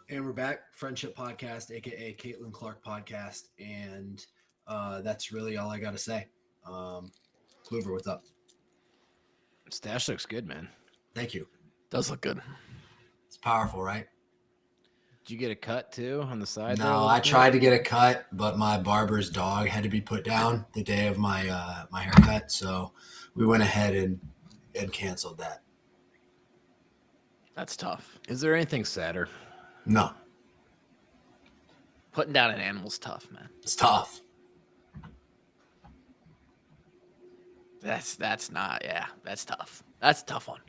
And we're back, Friendship Podcast, aka Caitlin Clark Podcast, and that's really all I got to say. Kluver, what's up? Stash looks good, man. Thank you. Does look good. It's powerful, right? Did you get a cut too on the side? No, I tried to get a cut, but my barber's dog had to be put down the day of my my haircut, so we went ahead and canceled that. That's tough. Is there anything sadder? No, Putting down an animal's tough, man. it's tough. That's not. Yeah, that's tough. That's a tough one,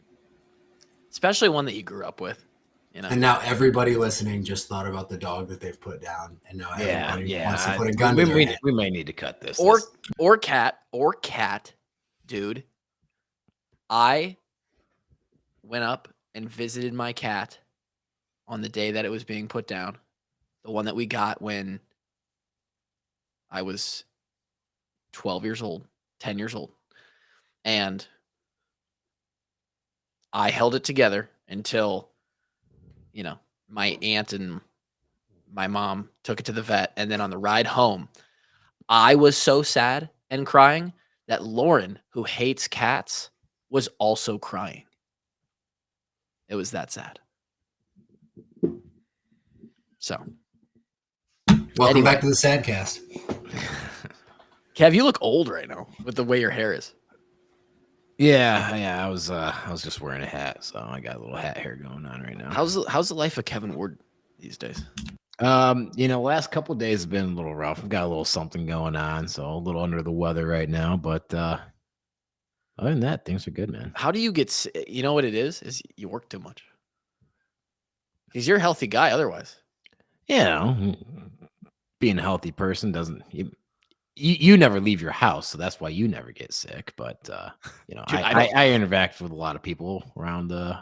especially one that you grew up with. You know. And now everybody listening just thought about the dog that they've put down, and now everybody wants to put a gun to their head. We may need to cut this. Or cat, dude. I went up and visited my cat on the day that it was being put down. The one that we got when I was 12 years old, 10 years old. And I held it together until, you know, my aunt and my mom took it to the vet. And then on the ride home, I was so sad and crying that Lauren, who hates cats, was also crying. It was that sad. So, Welcome back to the Sadcast. Kev, you look old right now with the way your hair is. Yeah. I was just wearing a hat, so I got a little hat hair going on right now. How's the life of Kevin Ward these days? Last couple of days have been a little rough. I've got a little something going on, so a little under the weather right now. But other than that, things are good, man. How do you get? You know what it is you work too much. Because you're a healthy guy, otherwise. Yeah, being a healthy person doesn't. You never leave your house, so that's why you never get sick. But Dude, I interact with a lot of people around the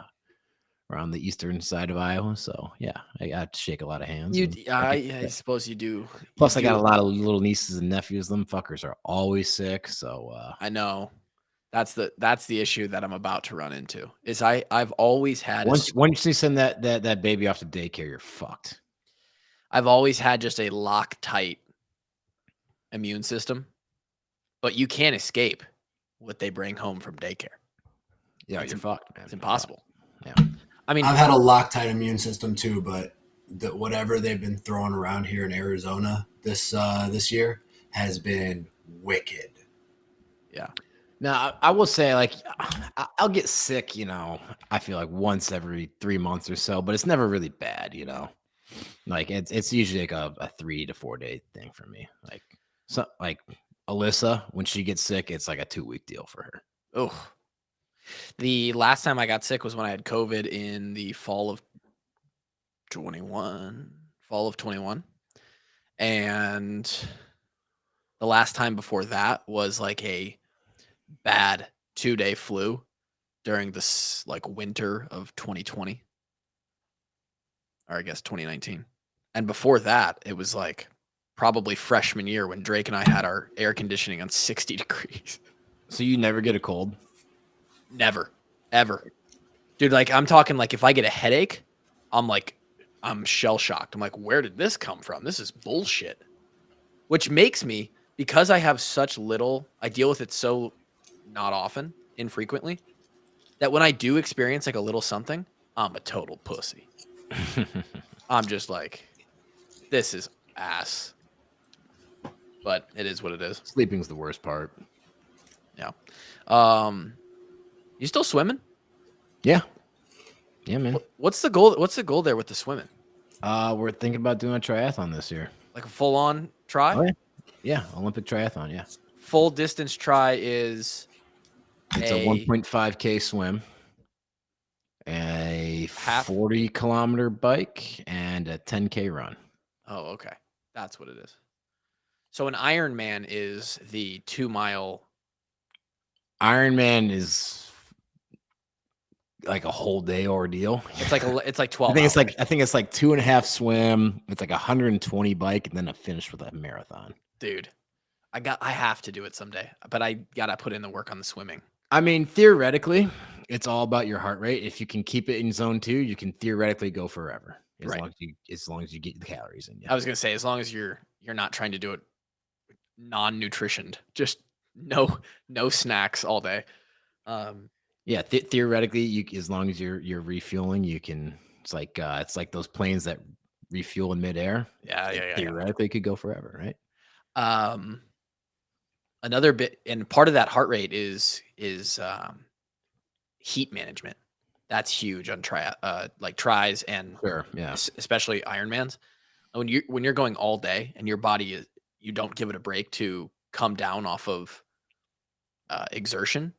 eastern side of Iowa, so yeah, I got to shake a lot of hands. I suppose you do. Plus, I got a lot of little nieces and nephews. Them fuckers are always sick, so I know. That's the issue that I'm about to run into. Is I've always had once you send that baby off to daycare, you're fucked. I've always had just a Loctite immune system, but you can't escape what they bring home from daycare. Yeah, you're fucked, man. It's impossible. Yeah, I mean, I've had a Loctite immune system too, but whatever they've been throwing around here in Arizona this year has been wicked. Yeah. Now, I will say, like, I'll get sick, I feel like once every 3 months or so, but it's never really bad, Like, it's usually like a 3 to 4 day thing for me. Like Alyssa, when she gets sick, it's like a 2-week deal for her. Oh. The last time I got sick was when I had COVID in the fall of 21. And the last time before that was like a bad 2-day flu during this like winter of 2020, or I guess 2019. And before that, it was like probably freshman year when Drake and I had our air conditioning on 60 degrees. So you never get a cold? Never, ever. Dude, like I'm talking like if I get a headache, I'm shell shocked. I'm like, where did this come from? This is bullshit. Which makes me, because I have such little, I deal with it so not often, infrequently, that when I do experience like a little something, I'm a total pussy. I'm just like, this is ass. But it is what it is. Sleeping's the worst part. Yeah. You still swimming? Yeah. Yeah, man. What's the goal? What's the goal there with the swimming? We're thinking about doing a triathlon this year. Like a full-on try? Oh, yeah, Olympic triathlon, yeah. Full distance try is it's a 1.5K swim, a 40-kilometer bike, and a 10K run. Oh, okay. That's what it is. So an Ironman is the 2-mile. Ironman is like a whole day ordeal. It's like 12 I think it's like 2.5 swim. It's like 120 bike, and then a finish with a marathon. Dude, I have to do it someday, but I gotta put in the work on the swimming. I mean, theoretically, It's all about your heart rate. If you can keep it in zone 2, you can theoretically go forever. As Right. long as you get the calories in. I was gonna say, as long as you're not trying to do it non-nutritioned, just no snacks all day. Yeah, theoretically, as long as you're refueling, you can. It's like those planes that refuel in midair. Yeah. Theoretically, could go forever, right? Another bit, and part of that heart rate is heat management. That's huge on tries and Sure. Yeah. especially Ironmans. When you're going all day and your body you don't give it a break to come down off of exertion.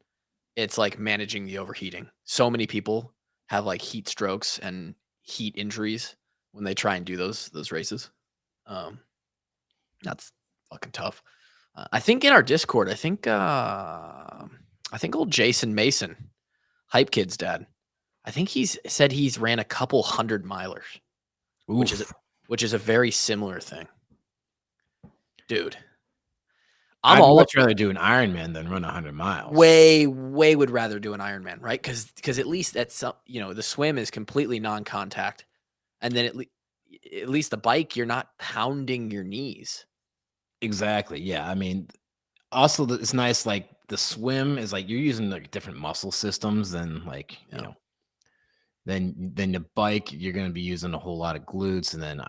It's like managing the overheating. So many people have like heat strokes and heat injuries when they try and do those races. That's fucking tough. I think in our Discord, I think old Jason Mason, Hype Kid's dad, I think he's said he's ran a couple 100-milers, which is a very similar thing. Dude, I'd much rather do an Ironman than run 100 miles. Way would rather do an Ironman, right? Because at least that's the swim is completely non-contact, and then at least the bike you're not pounding your knees. Exactly. Yeah. I mean, also it's nice. Like the swim is like you're using like different muscle systems than like then the bike you're going to be using a whole lot of glutes, and then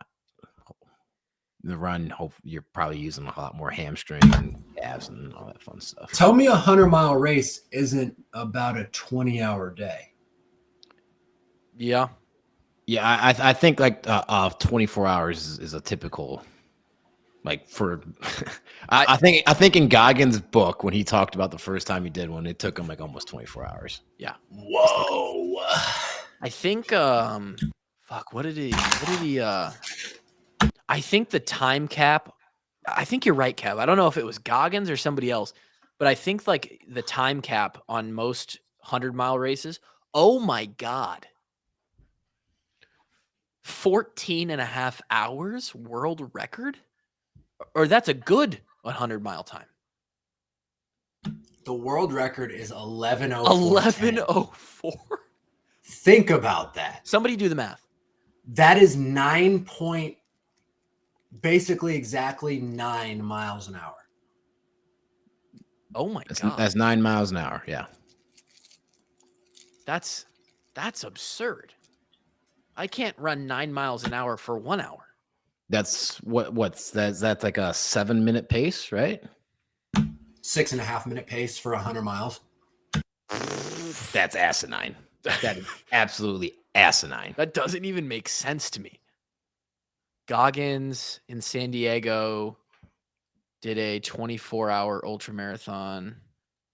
the run you're probably using a lot more hamstring and calves and all that fun stuff. Tell me 100-mile race isn't about a 20-hour day. Yeah. I think like 24 hours is a typical. Like for, I think in Goggins' book when he talked about the first time he did one, it took him like almost 24 hours. Yeah. Whoa. I think fuck. What did he? I think the time cap. I think you're right, Kev. I don't know if it was Goggins or somebody else, but I think like the time cap on most 100-mile races. Oh my god. 14 and a half hours world record. Or that's a good 100-mile time. The world record is 11:04. 11:04. Think about that. Somebody do the math. That is basically exactly 9 miles an hour. Oh my god. That's 9 miles an hour. Yeah. That's absurd. I can't run 9 miles an hour for 1 hour. That's that's like a 7-minute pace, right? 6.5-minute pace for 100 miles. That's asinine. That is absolutely asinine. That doesn't even make sense to me. Goggins in San Diego did a 24-hour ultra marathon.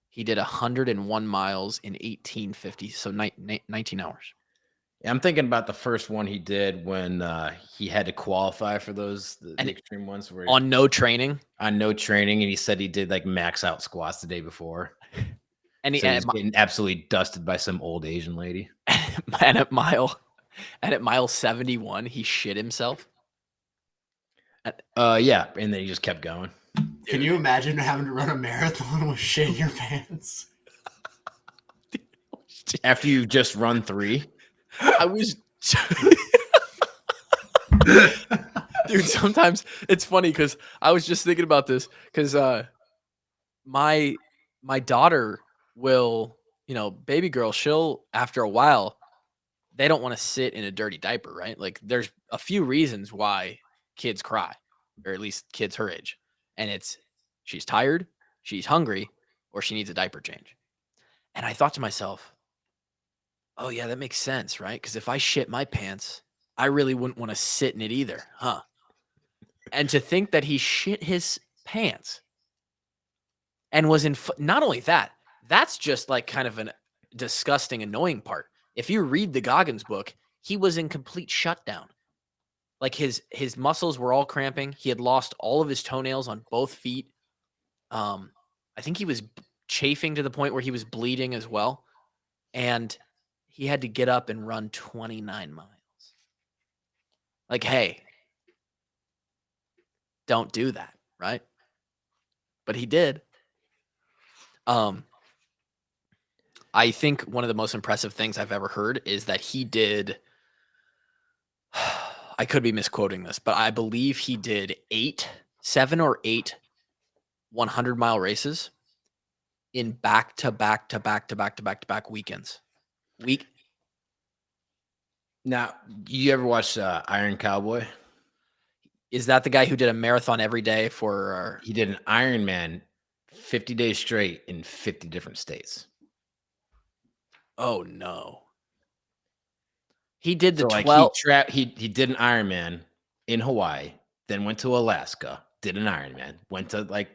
He did 101 miles in 1850, so 19 hours. I'm thinking about the first one he did when he had to qualify for the extreme ones where on no training. And he said he did like max out squats the day before, and he's getting absolutely dusted by some old Asian lady. And at mile 71, he shit himself. Yeah, and then he just kept going. Can you imagine having to run a marathon with shit in your pants? After you just run 3? I was dude, sometimes it's funny because I was just thinking about this because my daughter will, baby girl, she'll after a while, they don't want to sit in a dirty diaper, right? Like there's a few reasons why kids cry, or at least kids her age. And it's she's tired, she's hungry, or she needs a diaper change. And I thought to myself, oh, yeah, that makes sense, right? Because if I shit my pants, I really wouldn't want to sit in it either, huh? And to think that he shit his pants and was in not only that, that's just like kind of a disgusting, annoying part. If you read the Goggins book, he was in complete shutdown. Like his muscles were all cramping. He had lost all of his toenails on both feet. I think he was chafing to the point where he was bleeding as well. And he had to get up and run 29 miles. Like, hey, don't do that, right? But he did. I think one of the most impressive things I've ever heard is that he did. I could be misquoting this, but I believe he did 7 or 8 100-mile races in back-to-back weekends. Now, you ever watch Iron Cowboy? Is that the guy who did a marathon every day for? He did an Ironman 50 days straight in 50 different states. Oh no. He did the So 12. like he did an Ironman in Hawaii, then went to Alaska, did an Ironman, went to like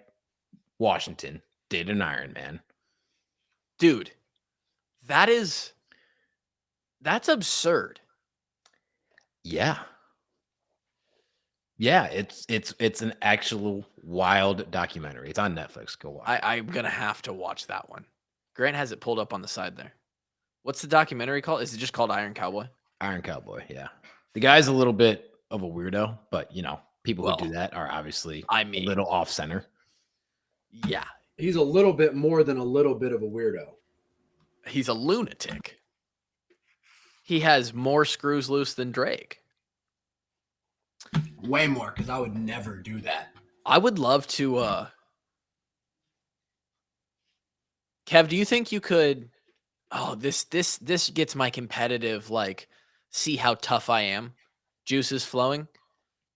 Washington, did an Ironman. Dude, that's absurd. Yeah. Yeah, it's an actual wild documentary. It's on Netflix. Go watch. I'm gonna have to watch that one. Grant has it pulled up on the side there. What's the documentary called? Is it just called Iron Cowboy? Iron Cowboy, yeah. The guy's a little bit of a weirdo, but people who do that are obviously a little off center. Yeah. He's a little bit more than a little bit of a weirdo. He's a lunatic. He has more screws loose than Drake. Way more, because I would never do that. I would love to Kev, do you think you could this gets my competitive see how tough I am juices flowing?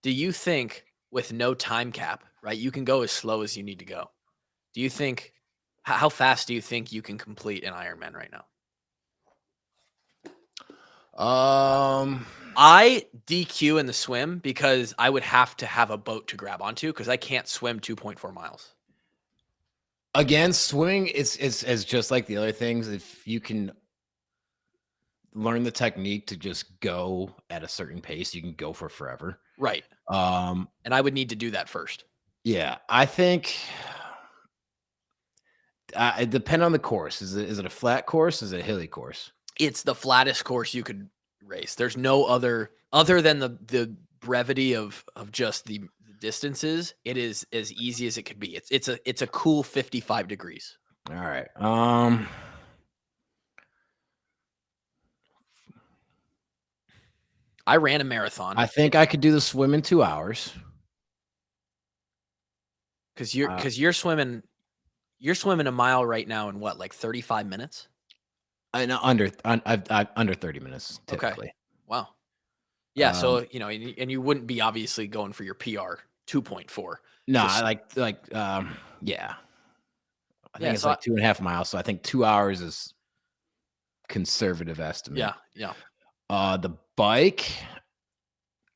Do you think with no time cap, right? You can go as slow as you need to go. Do you think how fast do you think you can complete an Ironman right now? I DQ in the swim because I would have to have a boat to grab onto because I can't swim 2.4 miles. Again, swimming is just like the other things. If you can learn the technique to just go at a certain pace, you can go for forever. Right. And I would need to do that first. Yeah, I think it depends on the course. Is it a flat course? Is it a hilly course? It's the flattest course you could race. There's no other than the brevity of just the distances. It is as easy as it could be. It's a cool 55 degrees. All right. I ran a marathon. I think I could do the swim in 2 hours. Because you're swimming a mile right now in what, like 35 minutes? I know under 30 minutes typically. Okay. Wow. Yeah. So and you wouldn't be obviously going for your PR 2.4. No, yeah. I think it's like 2.5 miles. So I think 2 hours is conservative estimate. Yeah. The bike,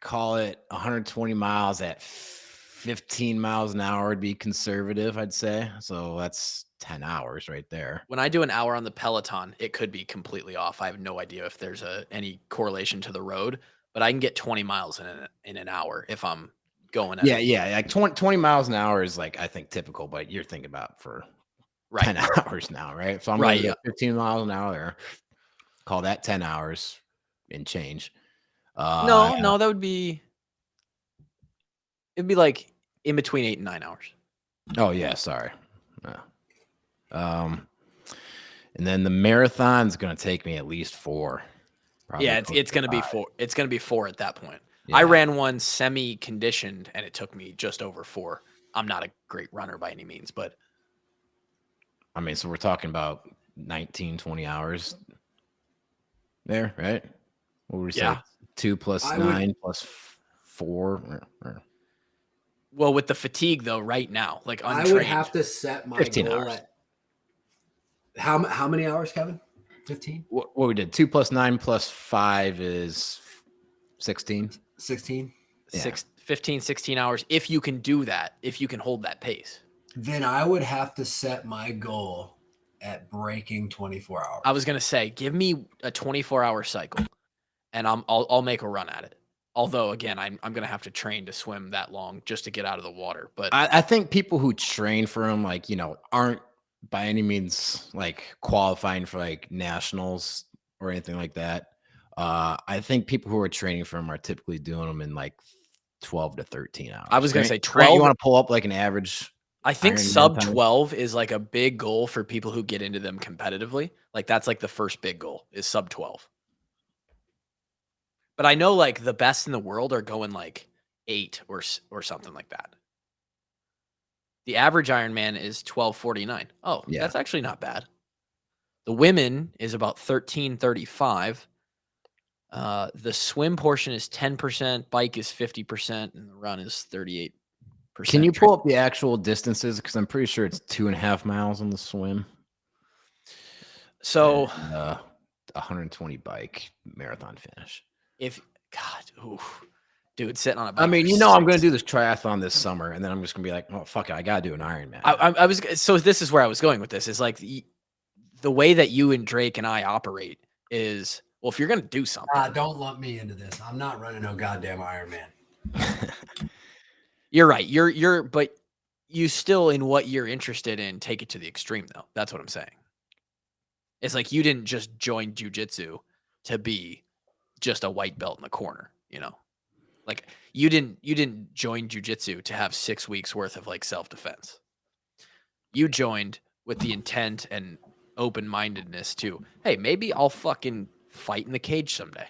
call it 120 miles at 15 miles an hour would be conservative, I'd say. So that's 10 hours right there. When I do an hour on the Peloton, it could be completely off. I have no idea if there's any correlation to the road, but I can get 20 miles in an hour if I'm going at like 20 miles an hour is I think typical, but you're thinking about for 10 hours now, right? So I'm going to get 15 miles an hour there. Call that 10 hours and change. No, that would be it'd be like in between 8 and 9 hours. Oh yeah, sorry. And then the marathon's going to take me at least 4. Yeah, it's going to be 4. It's going to be 4 at that point. Yeah. I ran one semi-conditioned, and it took me just over 4. I'm not a great runner by any means, but I mean, so we're talking about 19, 20 hours there, right? What would we say? 2 plus 9 plus 4. Well, with the fatigue though, right now, like untrained, I would have to set my 15 goal hours. at how many hours, Kevin? 15? What we did? 2 plus 9 plus 5 is 16. 16? 15, 16 hours. If you can do that, if you can hold that pace, then I would have to set my goal at breaking 24 hours. I was gonna say, give me a 24-hour cycle, and I'll make a run at it. Although, again, I'm going to have to train to swim that long just to get out of the water. But I think people who train for them, aren't by any means qualifying for nationals or anything like that. I think people who are training for them are typically doing them in 12 to 13 hours. I was going to say 12. Grant, you want to pull up an average I think Ironman sub time. 12 is like a big goal for people who get into them competitively. Like that's like the first big goal is sub 12. But I know like the best in the world are going like 8 or something like that. The average Ironman is 12:49. Oh, Yeah. that's actually not bad. The women is about 13:35. The swim portion is 10%, bike is 50%, and the run is 38%. Can you pull up the actual distances? Because I'm pretty sure it's 2.5 miles on the swim. So and, 120 bike marathon finish. if God, oof, dude, sitting on a bike. I mean, for I'm going to 6 do this triathlon this summer, and then I'm just going to be like, oh, fuck it, I got to do an Ironman. I was so this is where I was going with this is like the way that you and Drake and I operate is well, if you're going to do something, Don't lump me into this. I'm not running no goddamn Ironman. you're right. You're but you still in what you're interested in take it to the extreme though. That's what I'm saying. It's like you didn't just join jujitsu to be just a white belt in the corner, you know. Like you didn't join jujitsu to have 6 weeks worth of like self-defense. You joined with the intent and open-mindedness to, hey, maybe I'll fucking fight in the cage someday.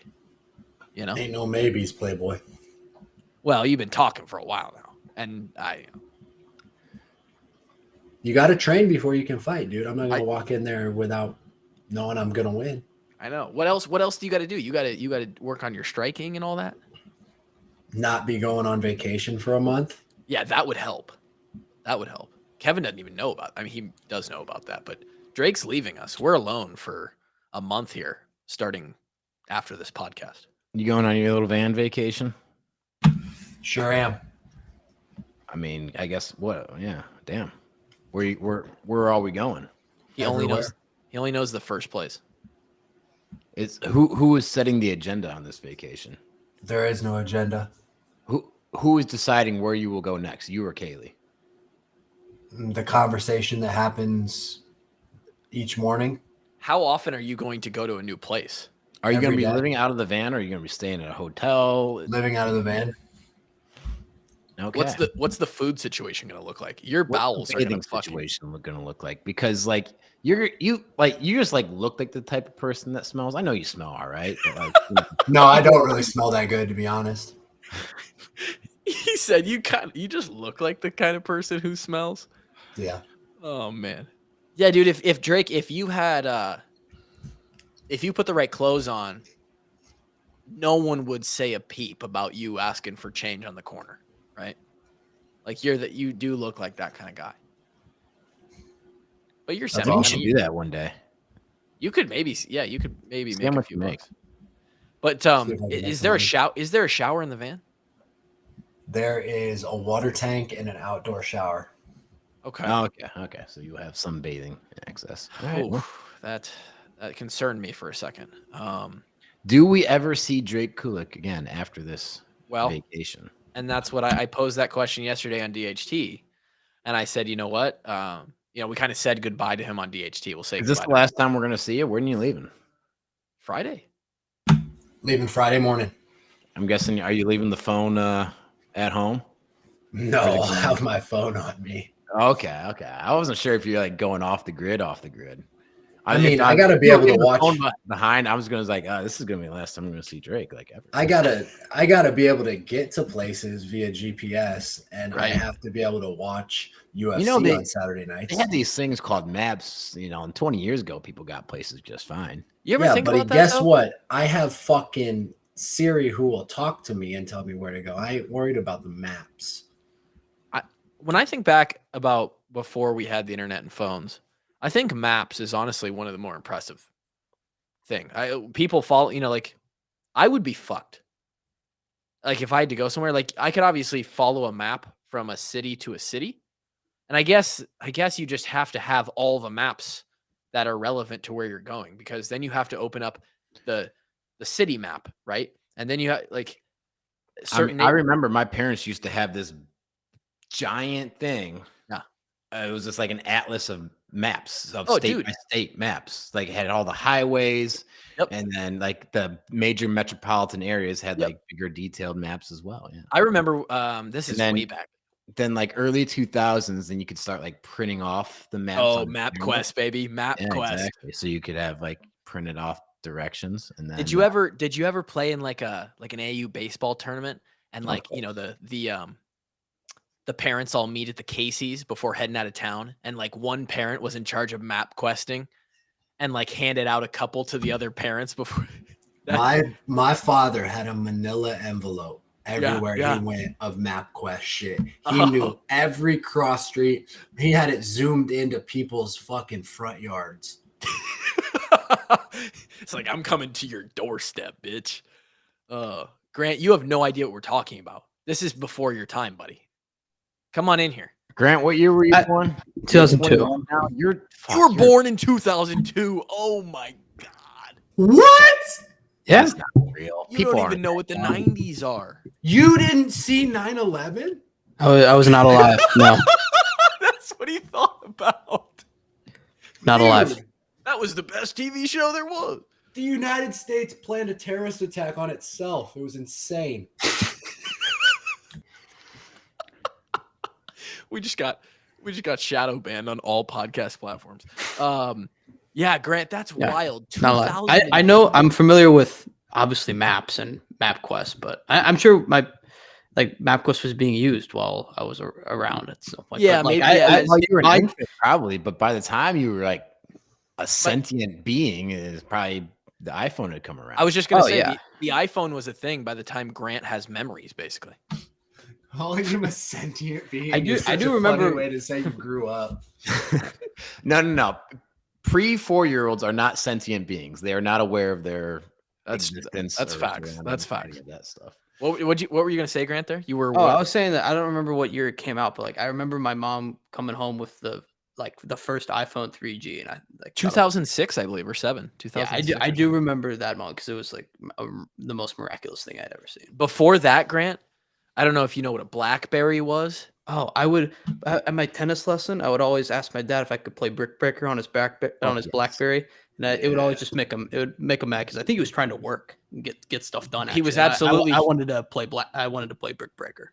You know? Ain't no maybes, Playboy. Well, you've been talking for a while now. And You got to train before you can fight, dude. I'm not going to walk in there without knowing I'm going to win. I know. What else do you got to do? You got to work on your striking and all that? Not be going on vacation for a month. Yeah, that would help. That would help. Kevin doesn't even know about. I mean, he does know about that, but Drake's leaving us. We're alone for a month here, starting after this podcast. You going on your little van vacation? Sure am. I mean, I guess what? Yeah, damn. Where are we going? He only knows the first place. It's who is setting the agenda on this vacation? There is no agenda. Who is deciding where you will go next? You or Kaylee? The conversation that happens each morning. How often are you going to go to a new place? Are you going to be day. living out of the van, or are you going to be staying at a hotel? Living out of the van. Okay. What's the food situation going to look like? Your bowels are going to situation going to look like, because like you just like look like the type of person that smells. I know you smell all right, but like No, I don't really smell that good, to be honest. He said you just look like the kind of person who smells. Yeah. Oh man. Yeah, dude, if Drake, if you had if you put the right clothes on, no one would say a peep about you asking for change on the corner, right? Like you do look like that kind of guy. But you're That's semi. you awesome. should do that one day. You could maybe make a much few you make. bucks. But is there a shower in the van? There is a water tank and an outdoor shower. Okay. Okay. So you have some bathing access. That concerned me for a second. Do we ever see Drake Kulik again after this vacation? And that's what I posed that question yesterday on DHT, and I said, you know what? We kind of said goodbye to him on DHT. We'll say Is this the last time we're going to see you? When are you leaving? Friday. Leaving Friday morning. I'm guessing. Are you leaving the phone at home? No, I'll have my phone on me. Okay. I wasn't sure if you're like going off the grid. I mean, I got to be able to watch behind. I was going to like, this is going to be the last time I'm going to see Drake like ever. I gotta be able to get to places via GPS, and I have to be able to watch UFC on Saturday nights. They had these things called maps, and 20 years ago, people got places just fine. You ever think about that? Guess what? I have fucking Siri who will talk to me and tell me where to go. I ain't worried about the maps. When I think back about before we had the internet and phones, I think maps is honestly one of the more impressive thing. People follow, like I would be fucked. Like if I had to go somewhere, like I could obviously follow a map from a city to a city. And I guess you just have to have all the maps that are relevant to where you're going, because then you have to open up the city map, right? And then you have like certain. I remember my parents used to have this giant thing. Yeah. It was just like an atlas of maps of state maps. Like it had all the highways, and then like the major metropolitan areas had like bigger detailed maps as well. Yeah. I remember this is way back. then like early 2000s, then you could start like printing off the maps. Oh, on the camera. MapQuest, baby. Yeah, MapQuest. exactly. So you could have like printed off directions, and then Did you ever play in like an AU baseball tournament and like, you know, the parents all meet at the Casey's before heading out of town, and like one parent was in charge of map questing and like handed out a couple to the other parents before My father had a manila envelope everywhere Yeah. he went of MapQuest shit. He knew every cross street. He had it zoomed into people's fucking front yards. It's like, I'm coming to your doorstep, bitch. Grant, you have no idea what we're talking about. This is before your time, buddy. Come on in here. Grant, what year were you born? 2002. Now You were born in 2002. Oh my god. What? Yeah. That's not real. You People don't aren't even know what the that young. 90s are. You didn't see 9/11? I was not alive. No, That's what he thought about. not Dude, alive. That was the best TV show there was. The United States planned a terrorist attack on itself. It was insane. We just got shadow banned on all podcast platforms. Yeah, Grant, that's Yeah, wild. Not alive. 2000. I know I'm familiar with obviously maps and MapQuest, but I'm sure my MapQuest was being used while I was around at some point. Yeah, But, like, maybe, yeah. Well, you were an I- infant, probably, but by the time you were like a sentient being, is probably the iPhone had come around. I was just gonna Oh, say yeah. the iPhone was a thing by the time Grant has memories, basically. Calling him a sentient being. I do- is I such do a remember- funny way to say you grew up. No. Pre-4-year-olds are not sentient beings. They are not aware of their That's existence. that's or facts. random, That's any facts. of that stuff. What were you gonna say, Grant? There, you were. Oh, what? I was saying that I don't remember what year it came out, but like I remember my mom coming home with the first iPhone 3G, and I like 2006, I believe, or 7. Yeah, 2006 I or do something. remember that moment because it was like the most miraculous thing I'd ever seen. Before that, Grant, I don't know if you know what a Blackberry was. Oh, I would at my tennis lesson. I would always ask my dad if I could play Brick Breaker on his yes. BlackBerry, and it would always just make him. It would make him mad because I think he was trying to work and get stuff done. He was actually. absolutely- I wanted to play I wanted to play Brick Breaker.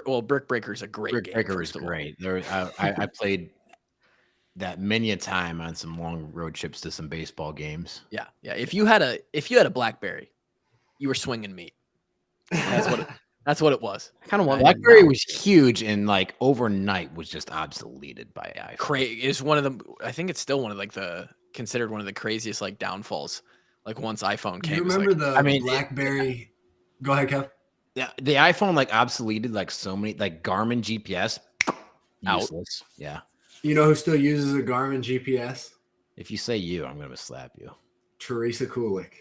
Well, Brick Breaker is a great Brick game. Breaker was first of all. great. I played that many a time on some long road trips to some baseball games. Yeah. If you had a BlackBerry, you were swinging meat. That's what it was. I kind of want BlackBerry was huge and like overnight was just obsoleted by iPhone. Is one of them. I think it's still one of like considered one of the craziest like downfalls. Like once iPhone came, You it's remember like, the BlackBerry? Go ahead, Kev. Yeah, the iPhone like obsoleted like so many like Garmin GPS Out. useless. Yeah. You know who still uses a Garmin GPS? If you say you, I'm gonna slap you. Teresa Kulik.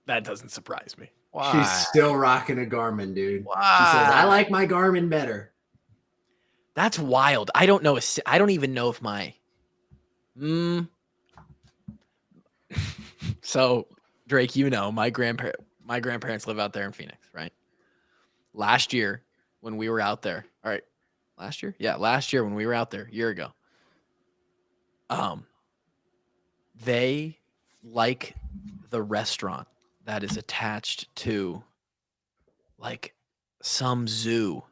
that doesn't surprise me. She's still rocking a Garmin, dude. She says, Why? I like my Garmin better. That's wild. I don't know. I don't even know if my. So, Drake, you know, my grandparents live out there in Phoenix, right? Last year when we were out there, all right, last year? Yeah, last year when we were out there, a year ago. They like the restaurant that is attached to like some zoo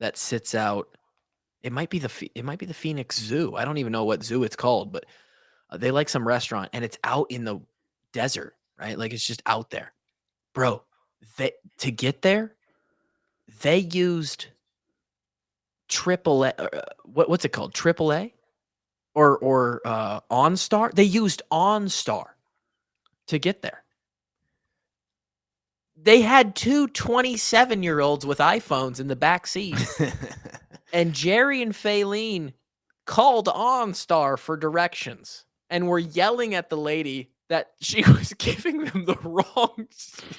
that sits out. It might be the Phoenix Zoo. I don't even know what zoo it's called, but they like some restaurant and it's out in the desert, right? Like it's just out there, bro. To get there, they used AAA. What's it called? AAA or OnStar. They used OnStar to get there. They had two 27-year-olds with iPhones in the back seat. And Jerry and Faylene called OnStar for directions and were yelling at the lady that she was giving them the wrong streets.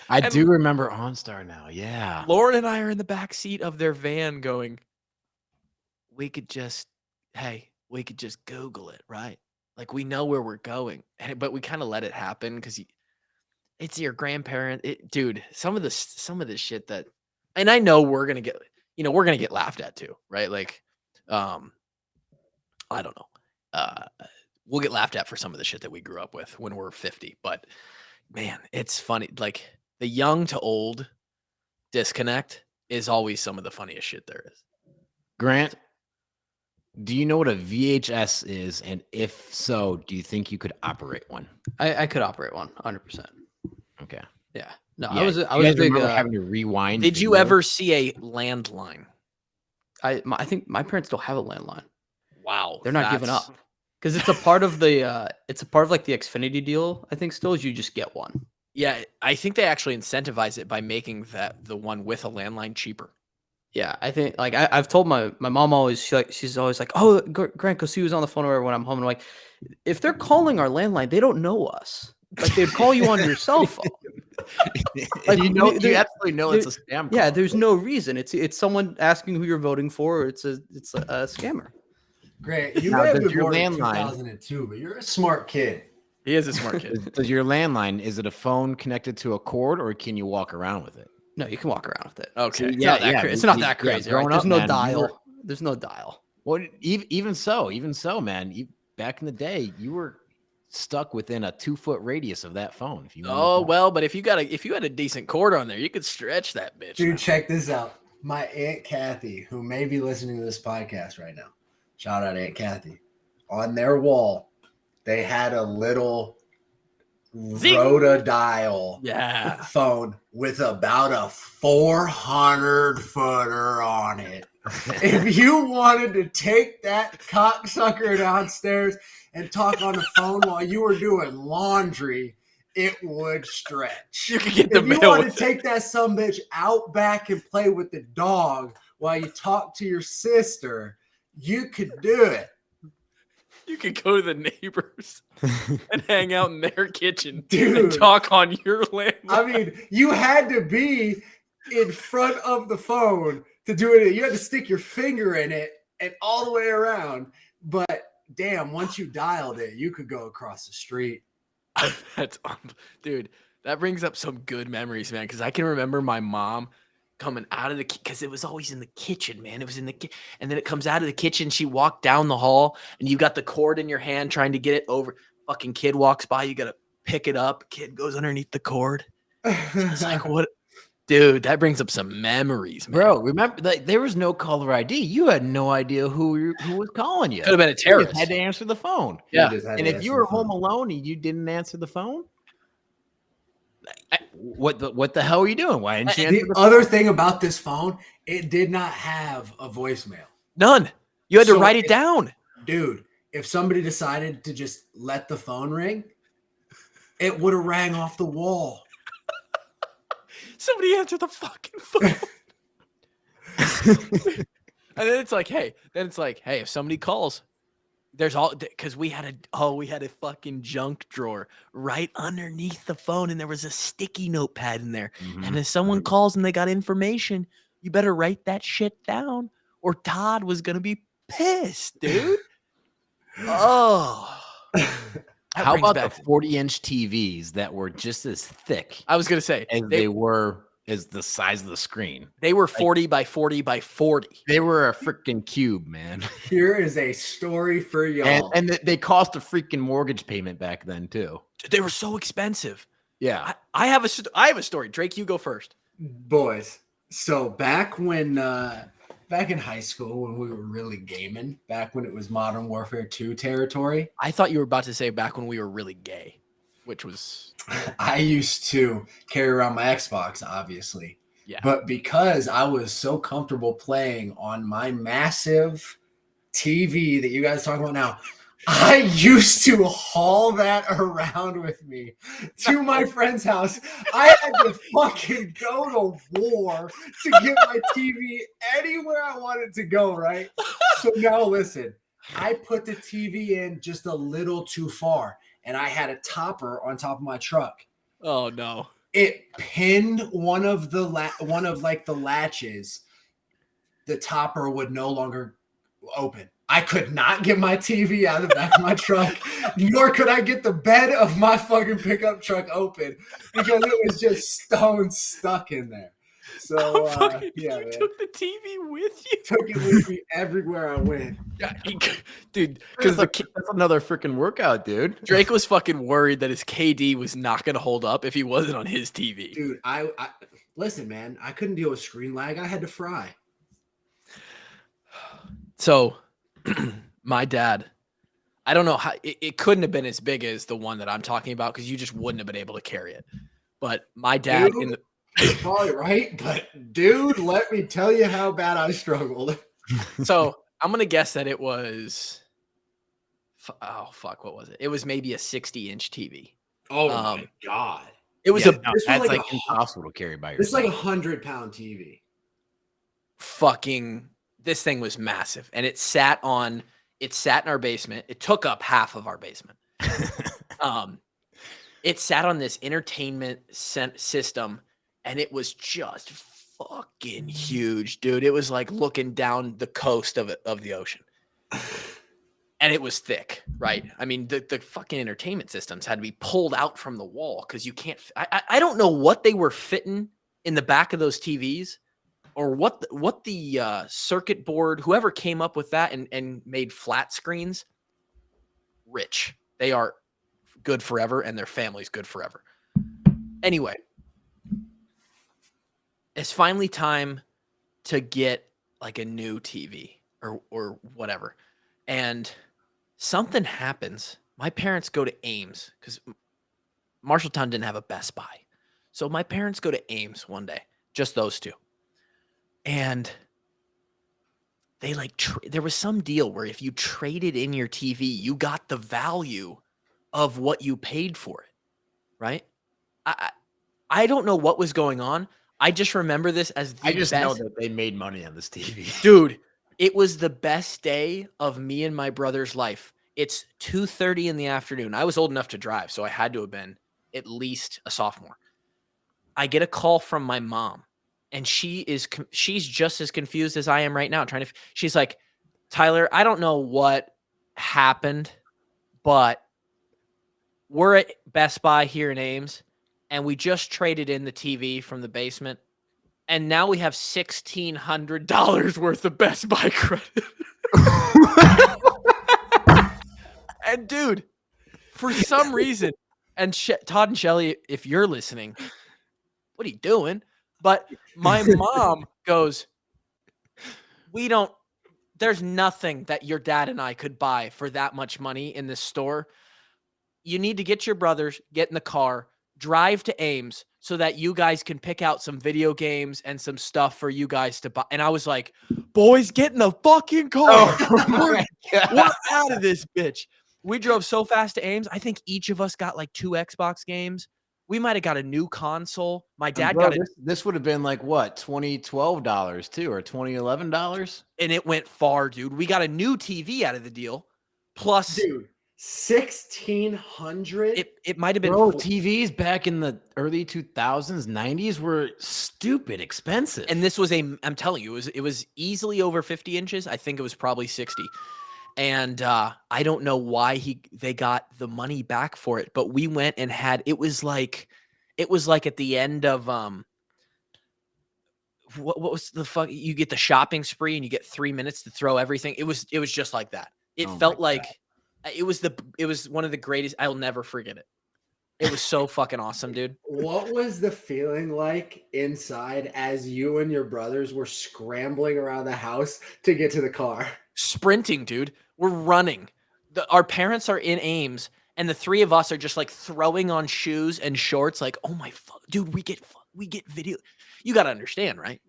I And- do remember OnStar now. Yeah. Lauren and I are in the back seat of their van going, we could just Google it, right? Like we know where we're going, but we kind of let it happen because it's your grandparent. Dude, some of this shit that, and I know we're gonna get laughed at too, right? Like, I don't know. We'll get laughed at for some of the shit that we grew up with when we're 50. But man, it's funny. Like the young to old disconnect is always some of the funniest shit there is. Grant, do you know what a VHS is? And if so, do you think you could operate one? I could operate one 100%. Okay. Yeah. No, Yeah, I was you a guys big. remember having to rewind. Did you video? ever see a landline? I think my parents don't have a landline. Wow. They're not giving up because it's a part of the. It's a part of like the Xfinity deal. I think still is you just get one. Yeah, I think they actually incentivize it by making the one with a landline cheaper. Yeah, I think like I've told my mom always she's always like, oh, Grant, go see who's on the phone or when I'm home. And I'm like, if they're calling our landline, they don't know us. Like they'd call you on your cell phone. Like, you absolutely know it's a scam call. Yeah, there's no reason. It's someone asking who you're voting for. Or it's a scammer. Great. You Now, may have does been your born in landline- 2002, but you're a smart kid. He is a smart kid. Does your landline, is it a phone connected to a cord or can you walk around with it? No, you can walk around with it. Okay. It's not that crazy. It's not that crazy. Right? growing There's up, no man, dial. There's no dial. Well, even so, man, back in the day, you were stuck within a 2-foot radius of that phone. If you wanted to Oh talk. well, but if you had a decent cord on there, you could stretch that bitch. Dude, now. check this out. My Aunt Kathy, who may be listening to this podcast right now, shout out Aunt Kathy. On their wall, they had a little Zing. rotodial Yeah. phone with about a 400-footer on it. If you wanted to take that cocksucker downstairs and talk on the phone while you were doing laundry, it would stretch. You could get the If you mail want to with it. take that sumbitch out back and play with the dog while you talk to your sister, you could do it. You could go to the neighbors and hang out in their kitchen and Dude. talk on your landline. I mean, you had to be in front of the phone to do it. You had to stick your finger in it and all the way around. But damn, once you dialed it, you could go across the street. Dude, that brings up some good memories, man. Because I can remember my mom coming out of the because it was always in the kitchen, man. It was in the and then it comes out of the kitchen. She walked down the hall, and you got the cord in your hand trying to get it over. Fucking kid walks by, you gotta pick it up. Kid goes underneath the cord. It's like what, dude? That brings up some memories, man. Bro, remember that there was no caller ID. You had no idea who was calling you. Could have been a You just terrorist. had to answer the phone. Yeah. just had And to if answer you the were phone. home alone and you didn't answer the phone, what the hell are you doing? Why didn't you answer The the other thing about this phone, it did not have a voicemail. None. You had to So write it if- down. Dude, if somebody decided to just let the phone ring, it would have rang off the wall. Somebody answer the fucking phone. And then it's like, hey, if somebody calls, there's all because we had a fucking junk drawer right underneath the phone, and there was a sticky notepad in there. Mhm. And if someone calls and they got information, you better write that shit down, or Todd was gonna be pissed, dude. Oh, that How brings about back- the 40-inch TVs that were just as thick I was gonna say as they were as the size of the screen? they were 40 by 40 by 40. They were a freaking cube, man. Here is a story for y'all. And they cost a freaking mortgage payment back then too. They were so expensive. Yeah. I have a story. Drake, you go first. Boys, so back in high school when we were really gaming, back when it was Modern Warfare 2 territory, I thought you were about to say back when we were really gay, which was I used to carry around my Xbox, obviously. Yeah. But because I was so comfortable playing on my massive TV that you guys talk about now, I used to haul that around with me to my friend's house. I had to fucking go to war to get my TV anywhere I wanted to go, right? So now listen, I put the TV in just a little too far, and I had a topper on top of my truck. oh no. It pinned one of the latches. The topper would no longer open. I could not get my TV out of the back of my truck, nor could I get the bed of my fucking pickup truck open because it was just stone stuck in there. So yeah, you man. took the TV with you, Took it with me everywhere I went. dude. Because Because that's another freaking workout, dude. Drake was fucking worried that his KD was not going to hold up if he wasn't on his TV. Dude, Listen, man, I couldn't deal with screen lag. I had to fry. So my dad, I don't know how it couldn't have been as big as the one that I'm talking about because you just wouldn't have been able to carry it. But my dad Dude, you're probably right, but dude, let me tell you how bad I struggled. So I'm gonna guess that it was. Oh fuck! What was it? It was maybe a 60-inch TV. Oh my god! It was Yeah, a no, this was that's like like a impossible to carry by This is yourself. like 100-pound TV. fucking. This thing was massive, and it sat in our basement. It took up half of our basement. It sat on this entertainment system, and it was just fucking huge, dude. It was like looking down the coast of the ocean. And it was thick, right? I mean, the fucking entertainment systems had to be pulled out from the wall because you can't. I don't know what they were fitting in the back of those TVs, or what the circuit board, whoever came up with that and made flat screens. Rich, they are good forever, and their family's good forever. Anyway, it's finally time to get like a new TV or whatever, and something happens. My parents go to Ames because Marshalltown didn't have a Best Buy. So my parents go to Ames one day, just those two. And they there was some deal where if you traded in your TV, you got the value of what you paid for it, right? I don't know what was going on. I just remember this as the I just best. know that they made money on this TV. Dude, it was the best day of me and my brother's life. It's 2:30 in the afternoon. I was old enough to drive, so I had to have been at least a sophomore. I get a call from my mom, and she's just as confused as I am right now. She's like, Tyler, I don't know what happened, but we're at Best Buy here in Ames, and we just traded in the TV from the basement. And now we have $1,600 worth of Best Buy credit. And dude, for some reason, and Todd and Shelly, if you're listening, what are you doing? But my mom goes, there's nothing that your dad and I could buy for that much money in this store. You need to get your brothers, get in the car, drive to Ames so that you guys can pick out some video games and some stuff for you guys to buy. And I was like, boys, get in the fucking car. We're out of this bitch. We drove so fast to Ames. I think each of us got like 2 Xbox games. We might have got a new console. My dad got it. This would have been like what, $2012 too, or $2011? And it went far, dude. We got a new TV out of the deal. Plus, Dude, 1,600. it might have been TVs back in the early 2000s, 90s were stupid expensive. And this was I'm telling you, it was easily over 50 inches. I think it was probably 60. And I don't know why they got the money back for it, but we went and it was like at the end of what was the fuck? You get the shopping spree and you get 3 minutes to throw everything. It was just like that. It felt like it was one of the greatest. I'll never forget it. It was so fucking awesome, dude. What was the feeling like inside as you and your brothers were scrambling around the house to get to the car? Sprinting, dude. We're running. Our parents are in Ames, and the three of us are just like throwing on shoes and shorts. Like, oh my fuck, dude, we get video. You got to understand, right?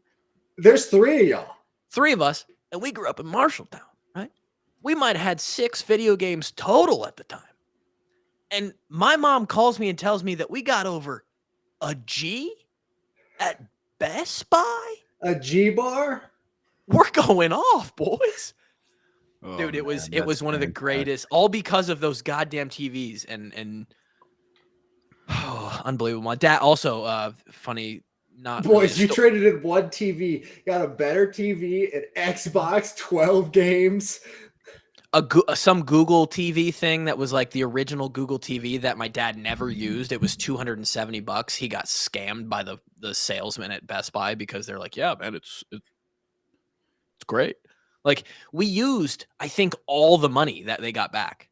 There's 3 of y'all. 3 of us, and we grew up in Marshalltown, right? We might have had 6 video games total at the time. And my mom calls me and tells me that we got over a G at Best Buy. A G bar? We're going off, boys. Oh, Dude, it was man, one of the greatest, all because of those goddamn TVs and unbelievable. My dad also funny, not Boys, really you traded in one TV, got a better TV, an Xbox, 12 games. some Google TV thing that was like the original Google TV that my dad never used. It was $270. He got scammed by the salesman at Best Buy because they're like, yeah, man, it's great. Like, we used, I think, all the money that they got back.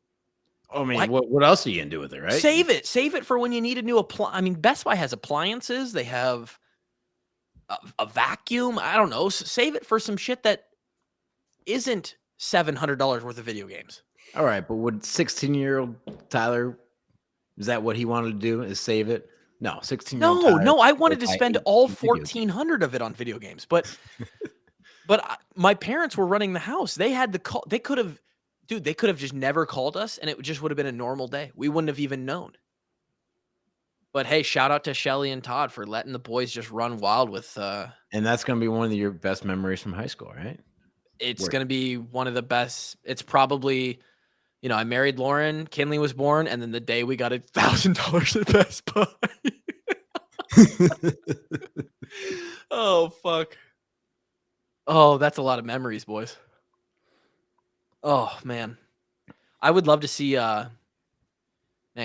I mean, what else are you gonna do with it, right? Save it for when you need a new appliance. I mean, Best Buy has appliances. They have a vacuum. I don't know. Save it for some shit that isn't $700 worth of video games. All right, but would 16-year-old Tyler, is that what he wanted to do? Is save it? No, 16-year-old Tyler. No. I wanted to buy spend 18 all video games. 1,400 of it on video games, but my parents were running the house. They had the call. They could have just never called us, and it just would have been a normal day. We wouldn't have even known. But hey, shout out to Shelly and Todd for letting the boys just run wild with. And that's going to be one of your best memories from high school, right? It's going to be one of the best. It's probably, I married Lauren, Kinley was born, and then the day we got $1,000 at Best Buy. Oh, fuck. Oh, that's a lot of memories, boys. Oh, man. I would love to see, man,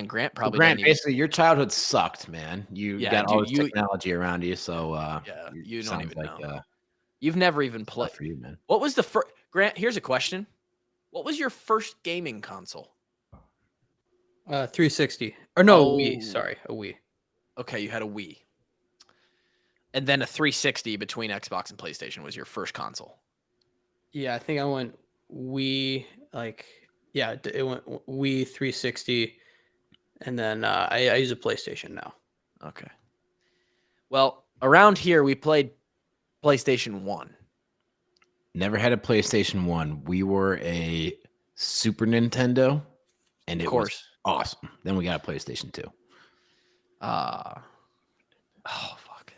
Grant probably. Grant, basically, your childhood sucked, man. You got all this you- technology around you, so Yeah, you don't sounds even like, know. You've never even tough played. for you, man. What was the first, Grant, here's a question. What was your first gaming console? 360. Or no, Oh. Wii. Sorry, a Wii. Okay, you had a Wii. And then a 360 between Xbox and PlayStation was your first console. Yeah, I think I went Wii. It went Wii 360, and then I use a PlayStation now. Okay. Well, around here we played PlayStation 1. Never had a PlayStation 1. We were a Super Nintendo, and it was awesome. Then we got a PlayStation 2. Oh, fuck.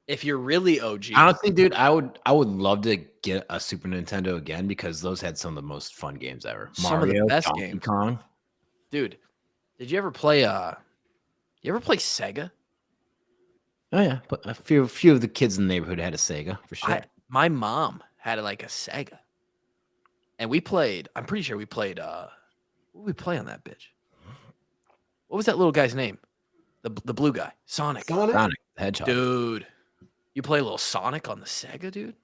If you're really OG. Honestly, dude, I would love to get a Super Nintendo again because those had some of the most fun games ever. Some of the best Donkey games. Kong. Dude, did you ever play Sega? Oh yeah, but a few of the kids in the neighborhood had a Sega for sure. My mom had like a Sega. And we played, I'm pretty sure we played what did we play on that bitch? What was that little guy's name? The blue guy. Sonic. Sonic the Hedgehog. Dude. You play a little Sonic on the Sega, dude?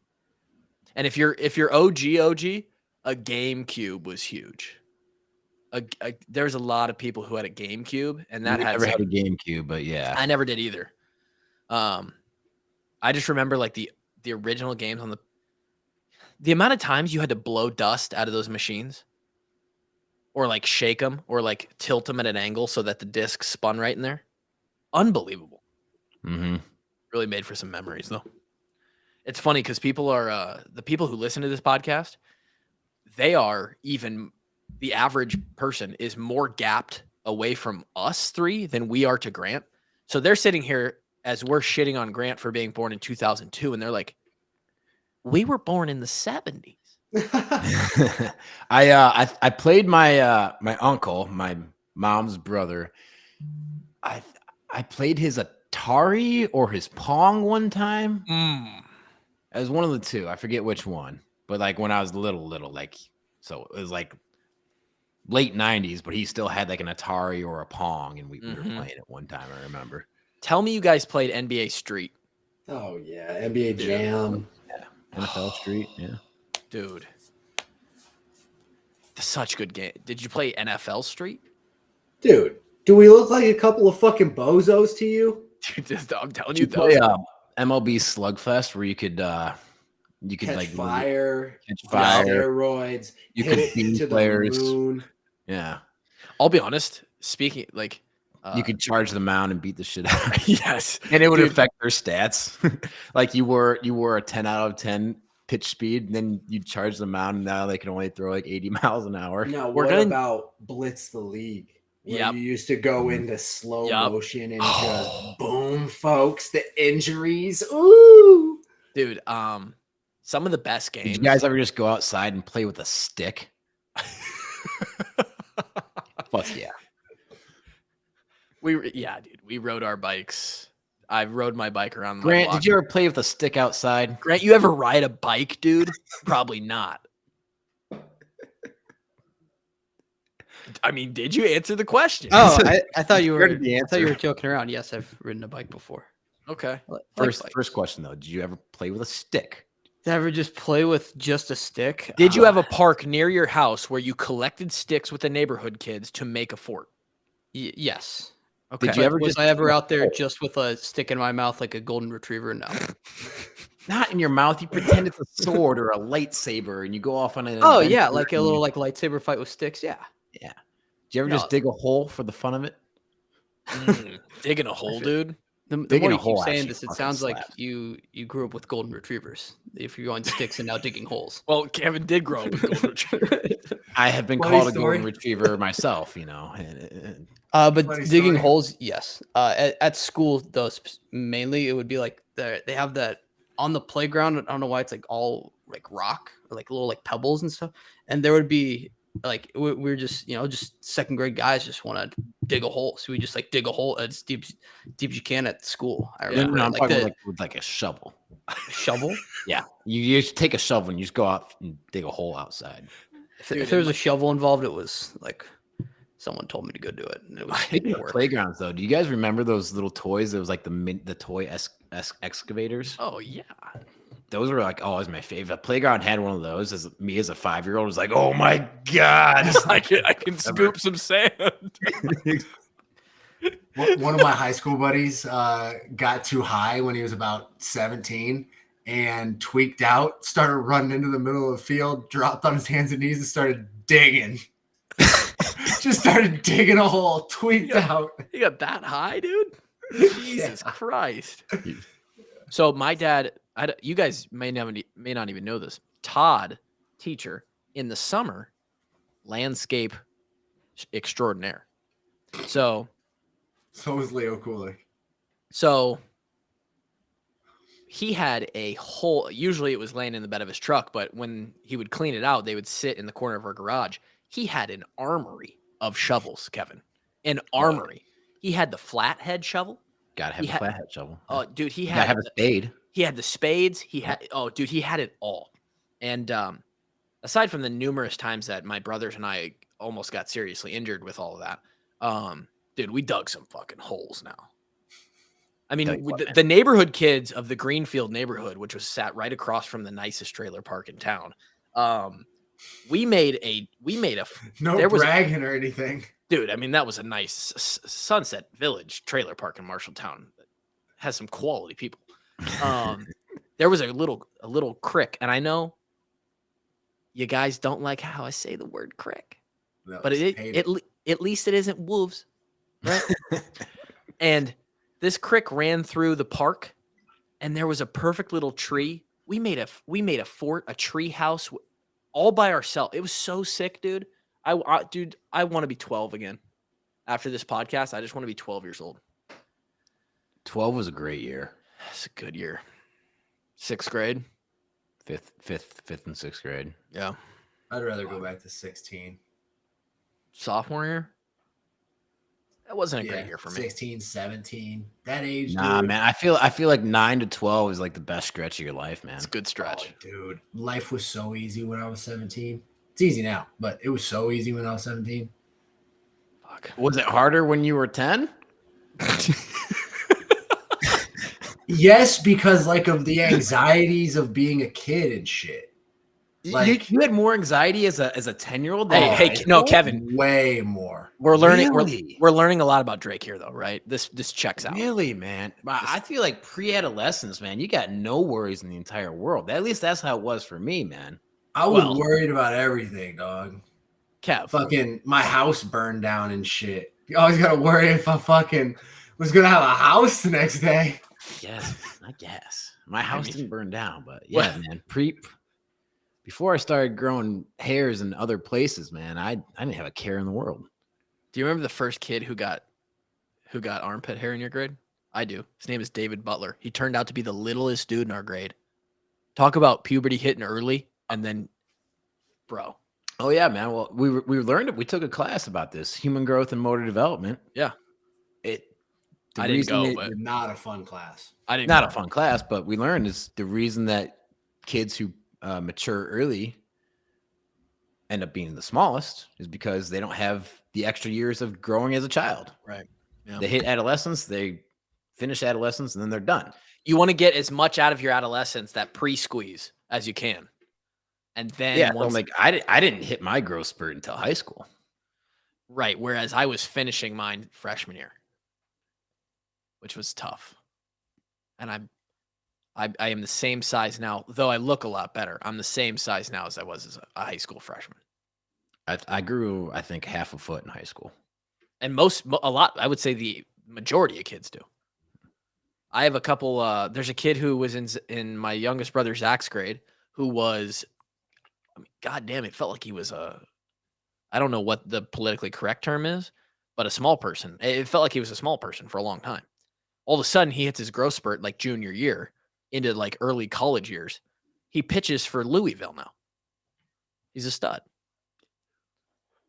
And if you're OG, a GameCube was huge. There's a lot of people who had a GameCube, and that never had a GameCube, but yeah, I never did either. I just remember like the original games on the amount of times you had to blow dust out of those machines, or like shake them, or like tilt them at an angle so that the disc spun right in there. Unbelievable. Mm-hmm. Really made for some memories though. It's funny because people are the people who listen to this podcast, they are even the average person is more gapped away from us three than we are to Grant. So they're sitting here as we're shitting on Grant for being born in 2002, and they're like, "We were born in the 70s." I played my my uncle, my mom's brother. I played his Atari or his Pong one time. It was one of the two. I forget which one. But like when I was little, like, so it was like late 90s, but he still had like an Atari or a Pong, and we were playing it one time, I remember. Tell me you guys played NBA Street. Oh yeah, NBA Jam. Yeah. NFL Street, yeah. Dude. Such good game. Did you play NFL Street? Dude, do we look like a couple of fucking bozos to you? Dude, I'm telling Did you, you play MLB Slugfest where you could Catch like fire, catch fire. steroids, You hit could it beat to players. the moon. Yeah. I'll be honest. Speaking like, You could charge the mound and beat the shit out of it. yes, And it would Dude. affect their stats. Like you were a 10 out of 10 pitch speed, and then you charge the mound, and now they can only throw like 80 miles an hour. Now, We're what gonna- about Blitz the League? Where Yep. you used to go into slow Yep. motion and just boom, folks, the injuries. Ooh. dude. Some of the best games. Did you guys ever just go outside and play with a stick? Fuck yeah. Dude. We rode our bikes. I rode my bike around my Grant, block. did you ever play with a stick outside? Grant, you ever ride a bike, dude? Probably not. I mean, did you answer the question? Oh, I thought you were. Heard the I thought you were answer. joking around. Yes, I've ridden a bike before. Okay. First question though, did you ever play with a stick? Did I ever just play with just a stick? Did you have a park near your house where you collected sticks with the neighborhood kids to make a fort? Yes. Okay. Did you ever Was just I ever dig a out there hole? just with a stick in my mouth like a golden retriever? No. Not in your mouth. You pretend it's a sword or a lightsaber, and you go off on an Oh adventure. yeah, like a and little you- like lightsaber fight with sticks. Yeah. yeah. Did you ever No. just dig a hole for the fun of it? Digging a hole, dude. The Digging more a you keep hole saying actually this, it fucking sounds like slaps. you grew up with golden retrievers. If you're going sticks and now digging holes. Well, Kevin did grow up with golden retriever. I have been Funny called a story. golden retriever myself, you know. And But Funny digging story. holes, yes. At school, though, mainly it would be like they have that on the playground. I don't know why it's like all like rock or like little like pebbles and stuff. And there would be like we're just just second grade guys just want to dig a hole, so we just like dig a hole as deep as you can at school. I Yeah. remember I'm like talking the with like a shovel. shovel. Yeah, you just take a shovel and you just go out and dig a hole outside. Dude, If there was in a shovel involved, it was like someone told me to go do it, and it was Speaking of work. playgrounds, though, do you guys remember those little toys? It was like the toy excavators. Oh yeah. Those were like always my favorite. The playground had one of those. As me as a 5-year-old was like, oh my god! I can scoop some sand. One of my high school buddies got too high when he was about 17 and tweaked out, started running into the middle of the field, dropped on his hands and knees and started digging. Just started digging a hole, tweaked out. You got that high, dude? Jesus Christ. So my dad, you guys may not even know this. Todd, teacher, in the summer, landscape extraordinaire. So was Leo Kulik. So he had a hole. Usually it was laying in the bed of his truck, but when he would clean it out, they would sit in the corner of our garage. He had an armory of shovels, Kevin. An armory. He had the flathead shovel. Gotta have He a had- flathead shovel. Oh, dude, he Gotta had have a spade. he had the spades. He had he had it all. And aside from the numerous times that my brothers and I almost got seriously injured with all of that, dude, we dug some fucking holes now. I mean, Tell you what, man. the neighborhood kids of the Greenfield neighborhood, which was sat right across from the nicest trailer park in town, we made a No there was a- bragging or anything. dude. I mean, that was a nice Sunset Village trailer park in Marshalltown that has some quality people. There was a little crick, and I know you guys don't like how I say the word crick, but at least it isn't wolves, right? And this crick ran through the park, and there was a perfect little tree. We made a fort, a tree house, all by ourselves. It was so sick, dude. I want to be 12 again. After this podcast, I just want to be 12 years old. 12 was a great year. It's a good year. 6th grade. Fifth and sixth grade. Yeah. I'd rather go back to 16. Sophomore year. That wasn't a great Yeah, year for me. 16, 17. That age, Nah, dude. man. I feel like 9 to 12 is like the best stretch of your life, man. It's a good Oh, stretch. dude, life was so easy when I was 17. It's easy now, but it was so easy when I was 17. Fuck. Was it harder when you were 10? Yes, because like of the anxieties of being a kid and shit. Like- you had more anxiety as a 10-year-old. Hey, no, Kevin. Way more. We're learning. Really? We're learning a lot about Drake here, though, right? This checks out. Really, man. I feel like pre-adolescence, man, you got no worries in the entire world. At least that's how it was for me, man. I was Well- worried about everything, dog. Kev, Fucking my house burned down and shit. You always gotta worry if I fucking was gonna have a house the next day. Yes, I guess. My house mean- didn't burn down, but yeah, man. Before I started growing hairs in other places, man, I didn't have a care in the world. do you remember the first kid who got armpit hair in your grade? I do. His name is David Butler. He turned out to be the littlest dude in our grade. Talk about puberty hitting early, and then, bro. Oh yeah, man. Well, we learned it. We took a class about this, human growth and motor development. Yeah. The I didn't reason go, it- but Not a fun class. I didn't. not go. a fun class, but we learned is the reason that kids who mature early end up being the smallest is because they don't have the extra years of growing as a child. Right. Yeah. They hit adolescence, they finish adolescence, and then they're done. You want to get as much out of your adolescence, that pre-squeeze, as you can, and then Yeah, so once, like I didn't hit my growth spurt until high school. right. Whereas I was finishing mine freshman year. which was tough. And I am the same size now, though I look a lot better. I'm the same size now as I was as a high school freshman. I grew, I think, half a foot in high school. And I would say the majority of kids do. I have a couple, there's a kid who was in my youngest brother Zach's grade who was, I mean, God damn, it felt like he was I don't know what the politically correct term is, but a small person. It felt like he was a small person for a long time. All of a sudden, he hits his growth spurt like junior year into like early college years. He pitches for Louisville now. He's a stud.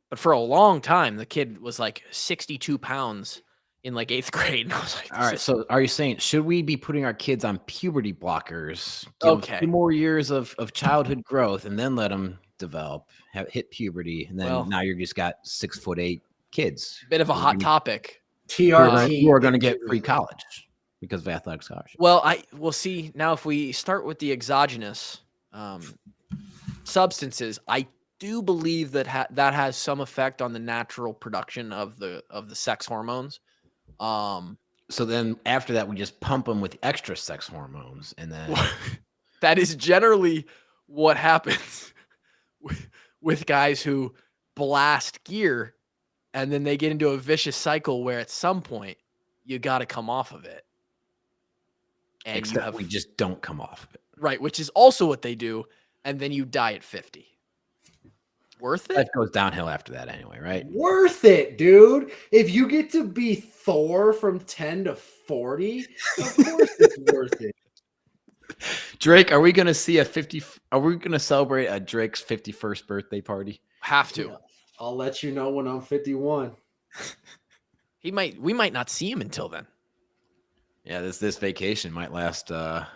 But for a long time, the kid was like 62 pounds in like 8th grade. And I was like, All right. So are you saying, should we be putting our kids on puberty blockers? Give them Okay. 2 more years of childhood growth and then let them develop, hit puberty. And then now you're just got 6'8" kids. Bit of a hot topic. TRT. Who are going to get free college because of athletic scholarship. Well, we'll see. Now, if we start with the exogenous substances, I do believe that that has some effect on the natural production of the sex hormones. So then after that, we just pump them with extra sex hormones, and then that is generally what happens with guys who blast gear, and then they get into a vicious cycle where at some point you got to come off of it. And except we just don't come off of it. Right, which is also what they do, and then you die at 50. Worth it? Life goes downhill after that anyway, right? Worth it, dude. If you get to be Thor from 10 to 40, of course it's worth it. Drake, are we going to see are we going to celebrate a Drake's 51st birthday party? Have to. Yeah. I'll let you know when I'm 51. We might not see him until then. Yeah, this vacation might last 20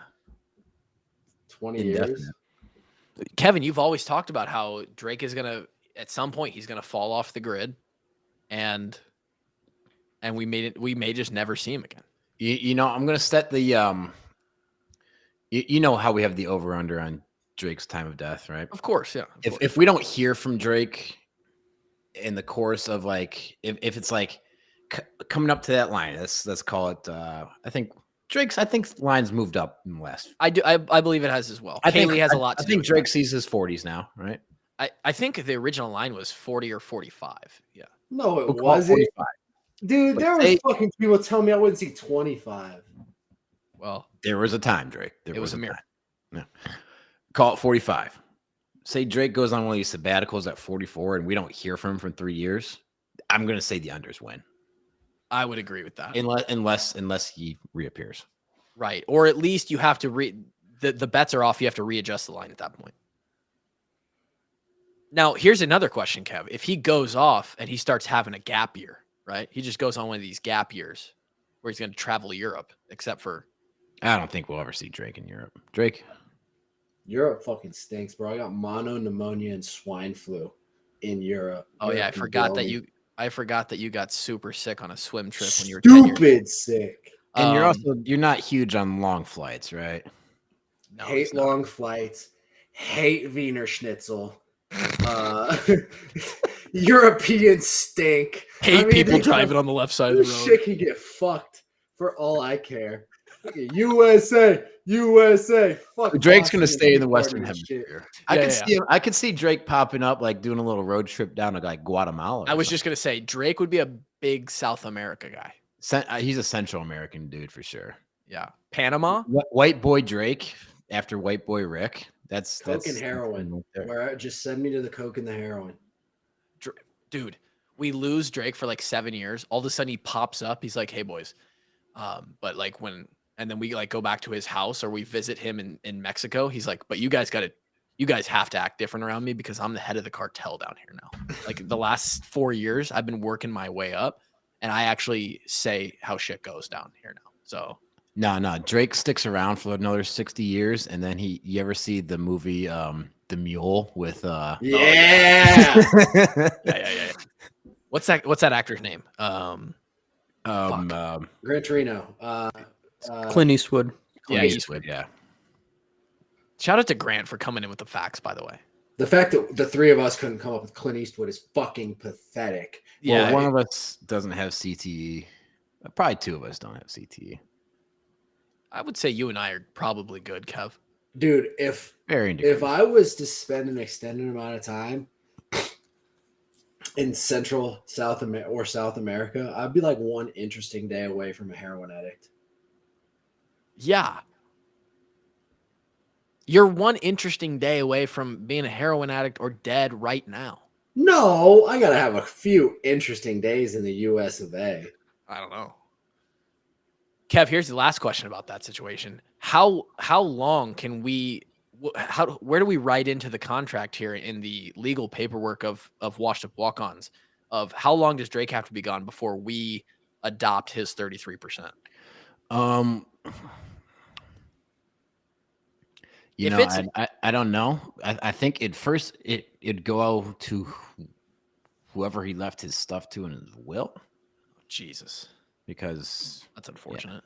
years. Kevin, you've always talked about how Drake is gonna at some point he's gonna fall off the grid, and we may just never see him again. You know, I'm gonna set the you know how we have the over under on Drake's time of death, right? Of course, yeah. If we don't hear from Drake in the course of like if it's like coming up to that line, let's call it I think line's moved up in the last. I believe it has as well. Haley has a lot to do. I think Drake sees his 40s now, right? I think the original line was 40 or 45. Yeah. No, it wasn't. 45. Dude, But there was fucking people telling me I wouldn't see 25. Well, there was a time, Drake. It was a mirror. Yeah. Call it 45. Say Drake goes on one of these sabbaticals at 44 and we don't hear from him for 3 years. I'm going to say the unders win. I would agree with that. Unless he reappears. Right. Or at least you have to the bets are off. You have to readjust the line at that point. Now, here's another question, Kev. If he goes off and he starts having a gap year, right? He just goes on one of these gap years where he's going to travel to Europe, except for. I don't think we'll ever see Drake in Europe. Drake? Europe fucking stinks, bro. I got mono, pneumonia, and swine flu in Europe. Oh, yeah. I forgot that you got super sick on a swim trip when you were stupid sick. And you're not huge on long flights, right? No, hate long flights. Hate Wiener Schnitzel. Europeans stink. Hate people driving on the left side of the road. Shit can get fucked for all I care. USA. Fuck. Drake's gonna stay in the Western Hemisphere. I could see Drake popping up, like doing a little road trip down to like Guatemala. I was just gonna say Drake would be a big South America guy. He's a Central American dude for sure. Yeah, Panama. White boy Drake after white boy Rick. That's coke and heroin. Where just send me to the coke and the heroin. Dude, we lose Drake for like 7 years. All of a sudden he pops up. He's like, "Hey boys," but like and then we like go back to his house or we visit him in Mexico. He's like, "But you guys have to act different around me because I'm the head of the cartel down here now." Like the last 4 years, I've been working my way up, and I actually say how shit goes down here now. So. No. Drake sticks around for another 60 years, and then you ever see the movie The Mule with Yeah. Yeah. What's that actor's name? Gran Torino. Clint Eastwood. Eastwood, yeah. Shout out to Grant for coming in with the facts, by the way. The fact that the three of us couldn't come up with Clint Eastwood is fucking pathetic. Yeah, well, one of us doesn't have CTE. Probably 2 of us don't have CTE. I would say you and I are probably good, Kev. Dude, if Varying if degrees. I was to spend an extended amount of time in Central South America, I'd be like one interesting day away from a heroin addict. Yeah. You're one interesting day away from being a heroin addict or dead right now. No, I gotta have a few interesting days in the U.S. of A. I don't know. Kev, here's the last question about that situation. How long can we? Where do we write into the contract here in the legal paperwork of washed up walk-ons? Of how long does Drake have to be gone before we adopt his 33%? You If know, it's- I don't know. I think it'd go out to whoever he left his stuff to in his will, Jesus, because that's unfortunate.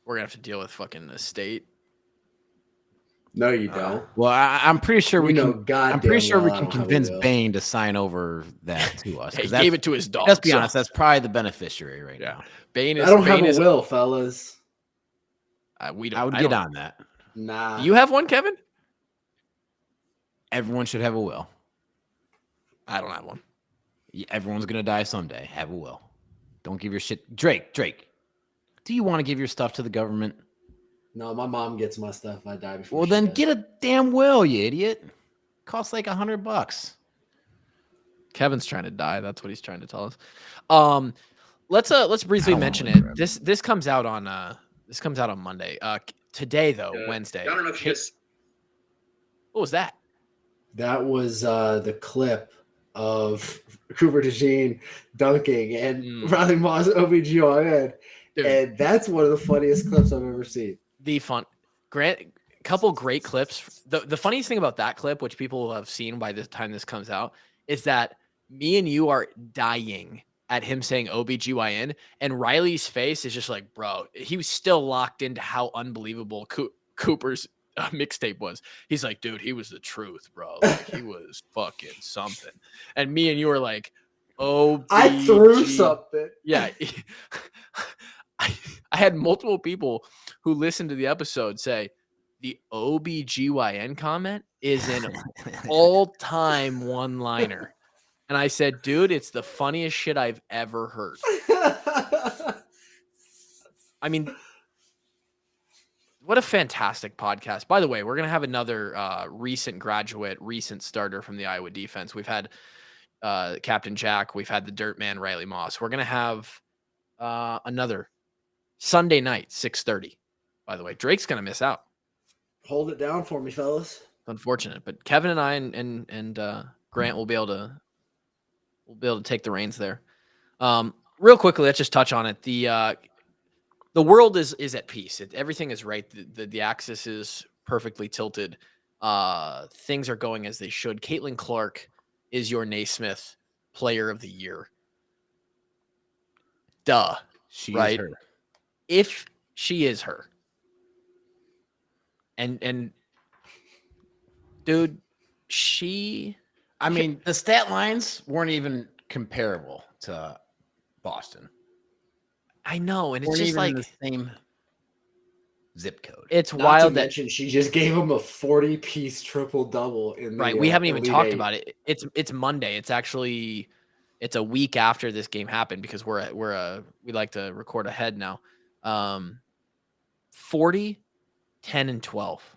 We're gonna have to deal with fucking estate. No, you don't. well, I'm pretty sure we can. I'm pretty sure we I can don't have a convince will. Bane to sign over that to us. He 'cause gave it to his dog. Let's be so- honest, that's probably the beneficiary right Yeah. now. Bane is. I don't have Bane a is, will, fellas. We don't. I would I get don't- on that. Nah. Do you have one, Kevin? Everyone should have a will. I don't have one. Everyone's gonna die someday. Have a will. Don't give your shit. Drake. Do you want to give your stuff to the government? No, my mom gets my stuff. I die before. Well, she then does. get a damn will, you idiot. Costs like $100. Kevin's trying to die. That's what he's trying to tell us. Let's briefly don't wanna mention live it. forever. This comes out on Monday. Today though, Wednesday. I don't know if you guys. What was that? That was the clip of Cooper DeJean dunking and Riley Moss OBGYN. Dude. And that's one of the funniest clips I've ever seen. Couple great clips. The funniest thing about that clip, which people will have seen by the time this comes out, is that me and you are dying at him saying OBGYN, and Riley's face is just like, bro, he was still locked into how unbelievable Cooper's mixtape was. He's like, dude, he was the truth, bro. Like, he was fucking something. And me and you were like, oh, I threw something. Yeah. I had multiple people who listened to the episode say the OBGYN comment is an all-time one-liner. And I said, dude, it's the funniest shit I've ever heard. I mean, what a fantastic podcast. By the way, we're going to have another recent graduate, recent starter from the Iowa defense. We've had Captain Jack. We've had the Dirt Man, Riley Moss. We're going to have another Sunday night, 6:30. By the way, Drake's going to miss out. Hold it down for me, fellas. It's unfortunate, but Kevin and I and Grant will be able to take the reins there. Real quickly, let's just touch on it. The world is at peace. Everything is right. The axis is perfectly tilted. Things are going as they should. Caitlin Clark is your Naismith Player of the Year. Duh. She Right. is her. If she is her. And dude, I mean, the stat lines weren't even comparable to Boston. I know, and it's Weren't just even like in the same zip code. it's Not wild to that mention, she just gave him a 40-piece triple-double in the right. We haven't even Elite talked Eight. about it. It's Monday. It's a week after this game happened because we like to record ahead now. 40, 10, and 12.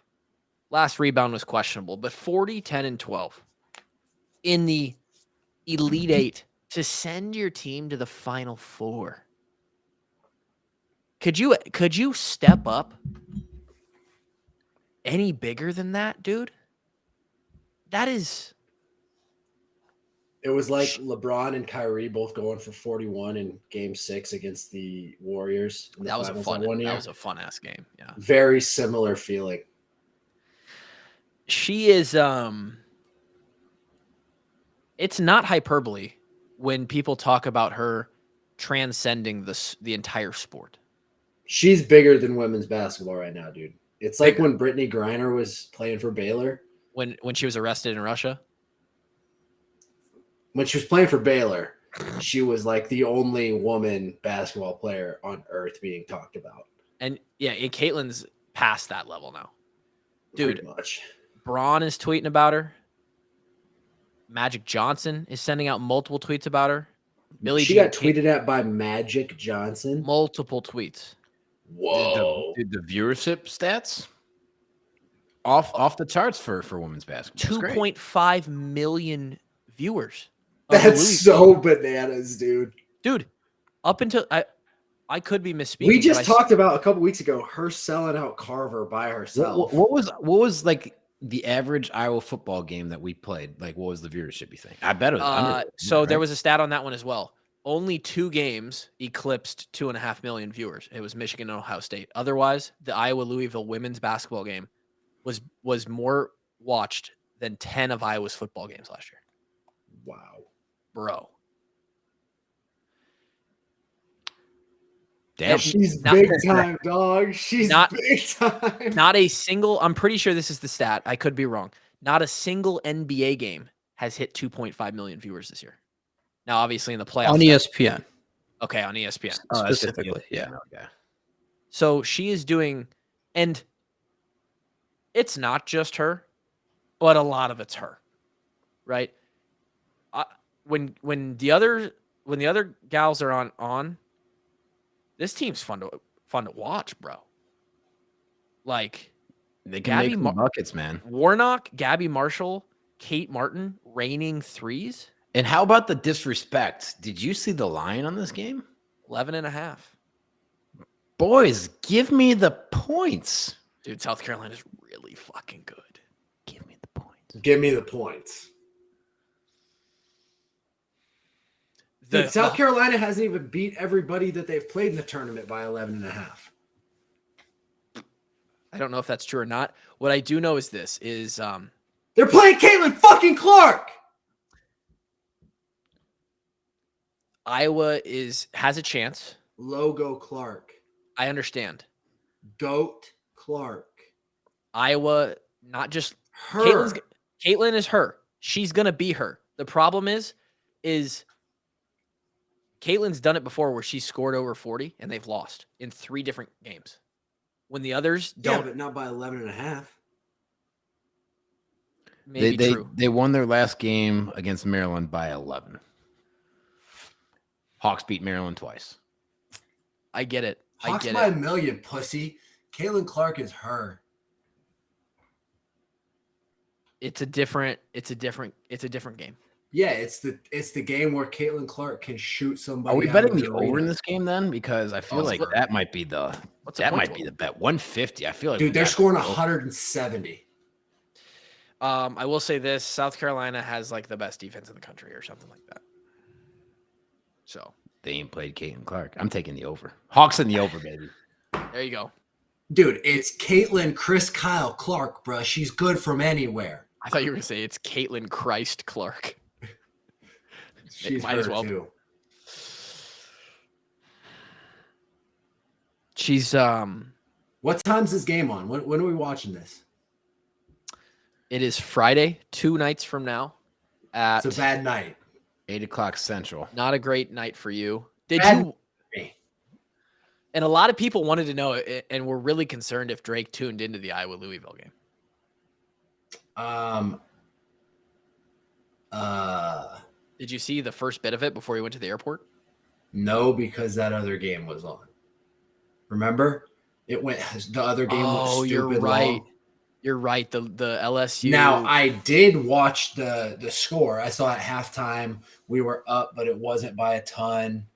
Last rebound was questionable, but 40, 10, and 12 in the Elite Eight to send your team to the Final Four. Could you step up any bigger than that, dude? That is. It was like LeBron and Kyrie both going for 41 in Game 6 against the Warriors. In the That was a fun ass game. Yeah. Very similar feeling. She is it's not hyperbole when people talk about her transcending the entire sport. She's bigger than women's basketball right now, dude. It's like Bigger. when Brittany Griner was playing for Baylor. When she was arrested in Russia. When she was playing for Baylor, she was like the only woman basketball player on earth being talked about. And yeah, Caitlin's past that level now. Dude, Pretty much. Braun is tweeting about her. Magic Johnson is sending out multiple tweets about her. Billie She Jean got tweeted at by Magic Johnson. multiple tweets. Whoa. The viewership stats off the charts for women's basketball. 2.5 million viewers. That's so bananas, dude. Dude, up until I could be misspeaking. We just talked about a couple weeks ago her selling out Carver by herself. What was like the average Iowa football game that we played? Like, what was the viewership, you think? I bet it was so there was a stat on that one as well. Only 2 games eclipsed 2.5 million viewers. It was Michigan and Ohio State. Otherwise, the Iowa-Louisville women's basketball game was more watched than 10 of Iowa's football games last year. Wow. Bro. Damn. She's big time, dog. She's big time. Not a single, I'm pretty sure this is the stat. I could be wrong. Not a single NBA game has hit 2.5 million viewers this year. Now, obviously, in the playoffs. On ESPN. Okay, on ESPN. Specifically, yeah. Okay. So she is doing, and it's not just her, but a lot of it's her, right? When the other gals are on, this team's fun to watch, bro. Like they can make some buckets, man. Warnock, Gabby Marshall, Kate Martin, raining threes. And how about the disrespect? Did you see the line on this game? 11.5. Boys, give me the points. Dude, South Carolina's really fucking good. Give me the points. Give me the points. Dude, South Carolina hasn't even beat everybody that they've played in the tournament by 11.5. I don't know if that's true or not. What I do know is this is they're playing Caitlin fucking Clark. Iowa has a chance. Logo Clark. I understand. Goat Clark. Iowa, not just her. Caitlin is her. She's gonna be her. The problem is Caitlin's done it before where she scored over 40 and they've lost in 3 different games. When the others don't. Yeah, but not by 11.5. Maybe true. They won their last game against Maryland by 11. Hawks beat Maryland twice. I get it. Hawks by a million, pussy. Caitlin Clark is her. It's a different game. Yeah, it's the game where Caitlin Clark can shoot somebody. Are we betting the over in this game then? Because I feel like that might be the bet. 150. I feel like dude, they're scoring 170. I will say this: South Carolina has like the best defense in the country, or something like that. So they ain't played Caitlin Clark. I'm taking the over. Hawks in the over, baby. There you go. Dude, it's Caitlin Chris Kyle Clark, bro. She's good from anywhere. I thought you were going to say it's Caitlin Christ Clark. She's might as well too. She's What time's this game on? When are we watching this? It is Friday, 2 nights from now. It's a bad night. 8:00 Central. Not a great night for you. And a lot of people wanted to know and were really concerned if Drake tuned into the Iowa-Louisville game. Did you see the first bit of it before you went to the airport? No, because that other game was on. Remember? The other game was stupid. You're right. Long. You're right. The LSU. Now, I did watch the score. I saw at halftime we were up, but it wasn't by a ton.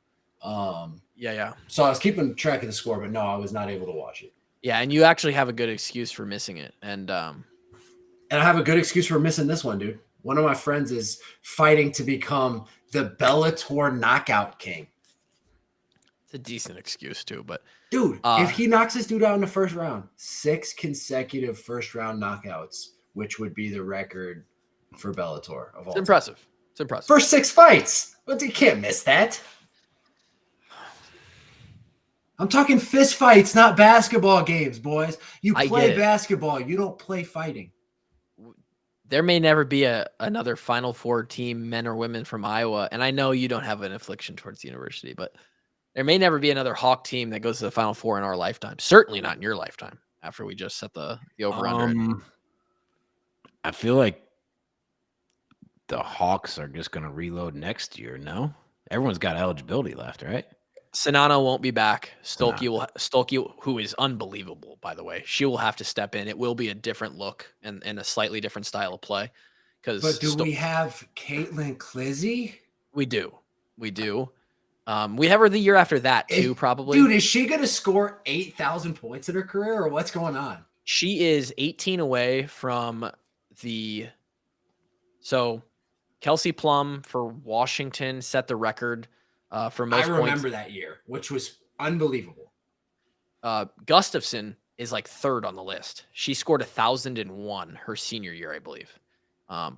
Yeah. So I was keeping track of the score, but no, I was not able to watch it. Yeah, and you actually have a good excuse for missing it. And I have a good excuse for missing this one, dude. One of my friends is fighting to become the Bellator knockout king. It's a decent excuse too, but dude, if he knocks this dude out in the first round, 6 consecutive first round knockouts, which would be the record for Bellator of all. It's impressive. It's impressive. First 6 fights. But you can't miss that. I'm talking fist fights, not basketball games, boys. You play basketball. You don't play fighting. there may never be another Final Four team, men or women from Iowa. And I know you don't have an affliction towards the university, but there may never be another Hawk team that goes to the Final Four in our lifetime. Certainly not in your lifetime. After we just set the over under. I feel like the Hawks are just going to reload next year. No, everyone's got eligibility left, right? Sinano won't be back. Stolke, who is unbelievable, by the way, she will have to step in. It will be a different look and a slightly different style of play. But do we have Caitlin Clizzy? We do. We have her the year after that too, probably. Dude, is she going to score 8,000 points in her career, or what's going on? She is 18 away from so Kelsey Plum for Washington set the record for most points. I remember that year, which was unbelievable. Gustafson is like third on the list. She scored 1,001 her senior year, I believe.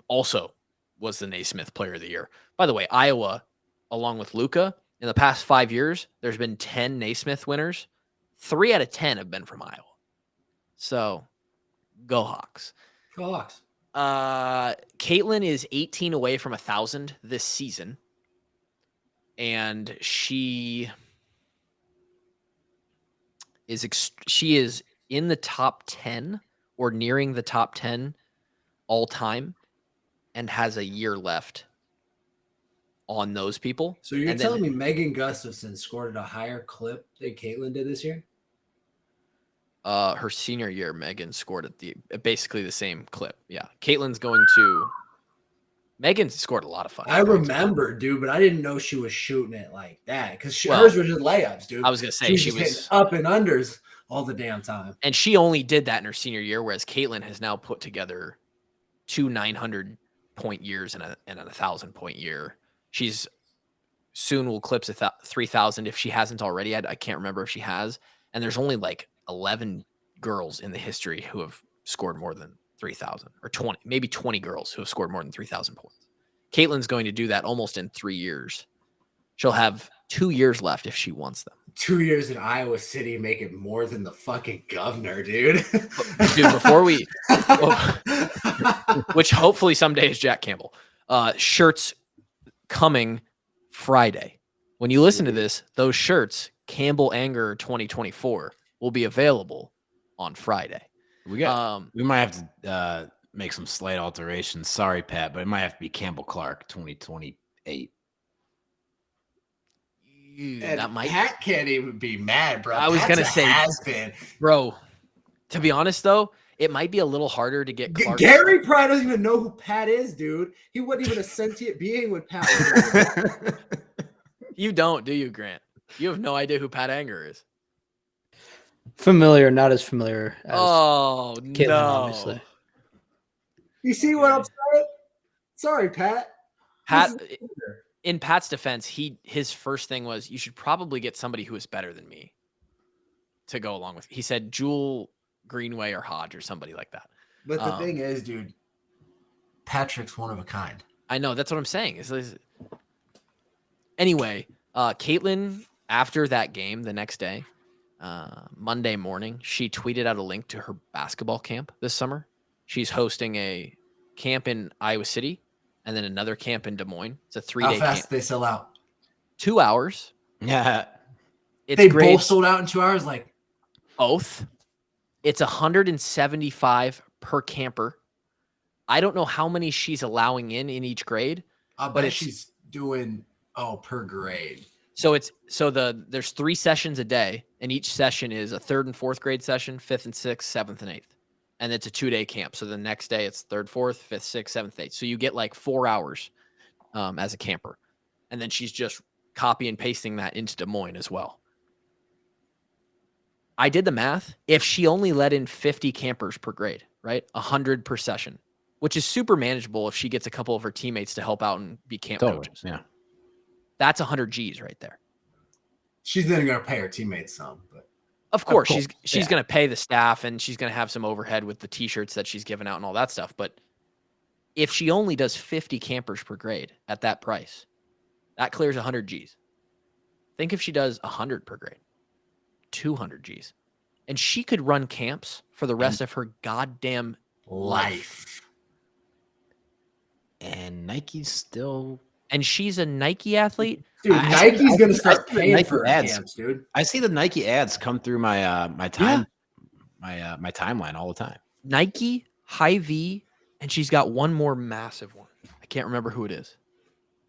Also was the Naismith Player of the Year. By the way, Iowa, along with Luca, in the past 5 years, there's been 10 Naismith winners. 3 out of 10 have been from Iowa. So, go Hawks. Go Hawks. Caitlin is 18 away from 1,000 this season. And she is in the top 10 or nearing the top 10 all time and has a year left on those people. So you're telling me Megan Gustafson scored at a higher clip than Caitlin did this year? Her senior year, Megan scored at basically the same clip. Yeah. Megan scored a lot of fun. I remember, dude, but I didn't know she was shooting it like that because hers were just layups, dude. I was going to say she was up and unders all the damn time. And she only did that in her senior year, whereas Caitlin has now put together 2 900-point years and a 1,000-point year. She's soon will eclipse 3,000 if she hasn't already. I can't remember if she has. And there's only like 11 girls in the history who have scored more than 3,000, or 20, maybe 20 girls who have scored more than 3,000 points. Caitlin's going to do that almost in 3 years. She'll have 2 years left if she wants them. 2 years in Iowa City make it more than the fucking governor, dude. Dude, before we, which hopefully someday is Jack Campbell, shirts coming Friday. When you listen to this, those shirts, Campbell Anger 2024, will be available on Friday. We might have to make some slight alterations. Sorry, Pat, but it might have to be Campbell Clark 2028. Pat can't even be mad, bro. I was going to say, has been. Bro, to be honest, though, it might be a little harder to get Clark. Gary probably doesn't even know who Pat is, dude. He wasn't even a sentient being when Pat was. You don't, do you, Grant? You have no idea who Pat Anger is. Familiar, not as familiar as Caitlin, no. Obviously. You see what I'm saying? Sorry, Pat. In Pat's defense, his first thing was, you should probably get somebody who is better than me to go along with. He said Jewel, Greenway, or Hodge, or somebody like that. But the thing is, dude, Patrick's one of a kind. I know. That's what I'm saying. Anyway, Caitlin, after that game the next day, Monday morning, she tweeted out a link to her basketball camp this summer. She's hosting a camp in Iowa City and then another camp in Des Moines. It's a 3-day camp. How fast did they sell out? 2 hours. Yeah. They both sold out in 2 hours? Like both. It's $175 per camper. I don't know how many she's allowing in each grade. But she's doing per grade. So there's 3 sessions a day, and each session is a 3rd and 4th grade session, 5th and 6th, 7th and 8th. And it's a 2-day camp. So the next day it's 3rd, 4th, 5th, 6th, 7th, 8th. So you get like 4 hours as a camper. And then she's just copy and pasting that into Des Moines as well. I did the math. If she only let in 50 campers per grade, right? 100 per session, which is super manageable if she gets a couple of her teammates to help out and be camp coaches. Yeah. That's 100 G's right there. She's then going to pay her teammates some, but of course. She's going to pay the staff, and she's going to have some overhead with the t-shirts that she's giving out and all that stuff. But if she only does 50 campers per grade at that price, that clears 100 G's. Think if she does 100 per grade, 200 G's, and she could run camps for the rest of her goddamn life. And Nike's still. And she's a Nike athlete. Dude, I Nike's see- gonna I start see the paying Nike for her ads. camps, dude. I see the Nike ads come through my my timeline all the time. Nike, Hy-Vee, and she's got one more massive one. I can't remember who it is.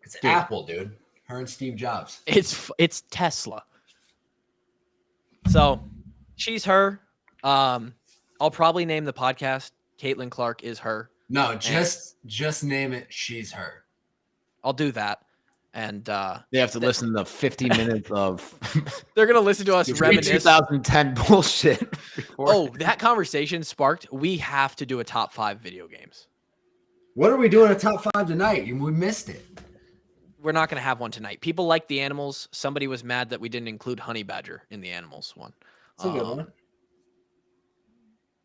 It's Dude. Apple, dude. Her and Steve Jobs. It's Tesla. So she's her. I'll probably name the podcast Caitlin Clark is her. No, just name it. She's her. I'll do that. And They have to listen to 50 minutes of they're gonna listen to us reminisce. 2010 bullshit. Oh, that conversation sparked. We have to do a top 5 video games. What are we doing a top 5 tonight? We missed it. We're not gonna have one tonight. People like the animals. Somebody was mad that we didn't include Honey Badger in the animals one. It's a good one.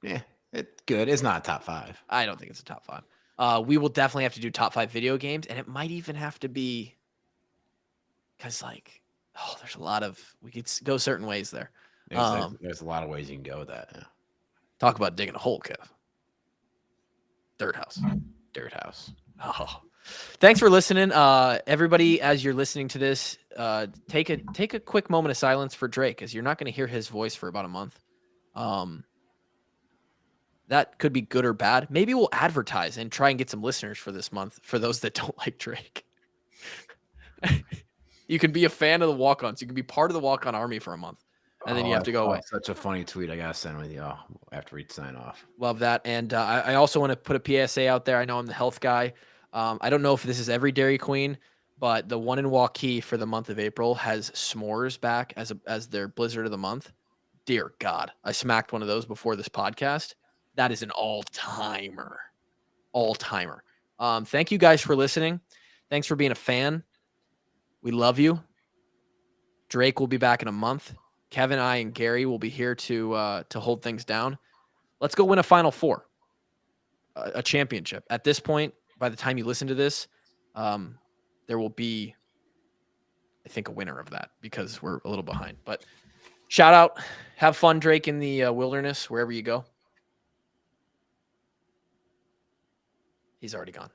Yeah, it's good. It's not a top 5. I don't think it's a top 5. We will definitely have to do top 5 video games, and it might even have to be because, like, there's a lot of we could go certain ways there. There's a lot of ways you can go with that. Yeah. Talk about digging a hole, Kev. Dirt house. Oh, thanks for listening, everybody. As you're listening to this, take a quick moment of silence for Drake, as you're not going to hear his voice for about a month. That could be good or bad. Maybe we'll advertise and try and get some listeners for this month for those that don't like Drake. You can be a fan of the walk-ons. You can be part of the walk-on army for a month, and then you have to go away. Such a funny tweet I got to send with you after we sign off. Love that. And I also want to put a PSA out there. I know I'm the health guy. I don't know if this is every Dairy Queen, but the one in Waukee for the month of April has s'mores back as their Blizzard of the month. Dear God, I smacked one of those before this podcast. That is an all-timer. All-timer. Thank you guys for listening. Thanks for being a fan. We love you. Drake will be back in a month. Kevin, I, and Gary will be here to hold things down. Let's go win a Final Four, a championship. At this point, by the time you listen to this, there will be, I think, a winner of that because we're a little behind. But shout out. Have fun, Drake, in the wilderness, wherever you go. He's already gone.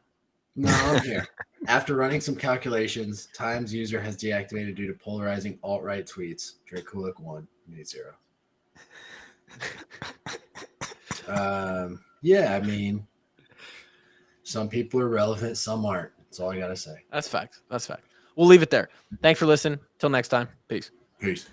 No, I'm here. After running some calculations, Times user has deactivated due to polarizing alt-right tweets. Drake Kulik 1, me 0. Yeah, I mean, some people are relevant, some aren't. That's all I gotta say. That's fact. We'll leave it there. Thanks for listening. Till next time. Peace. Peace.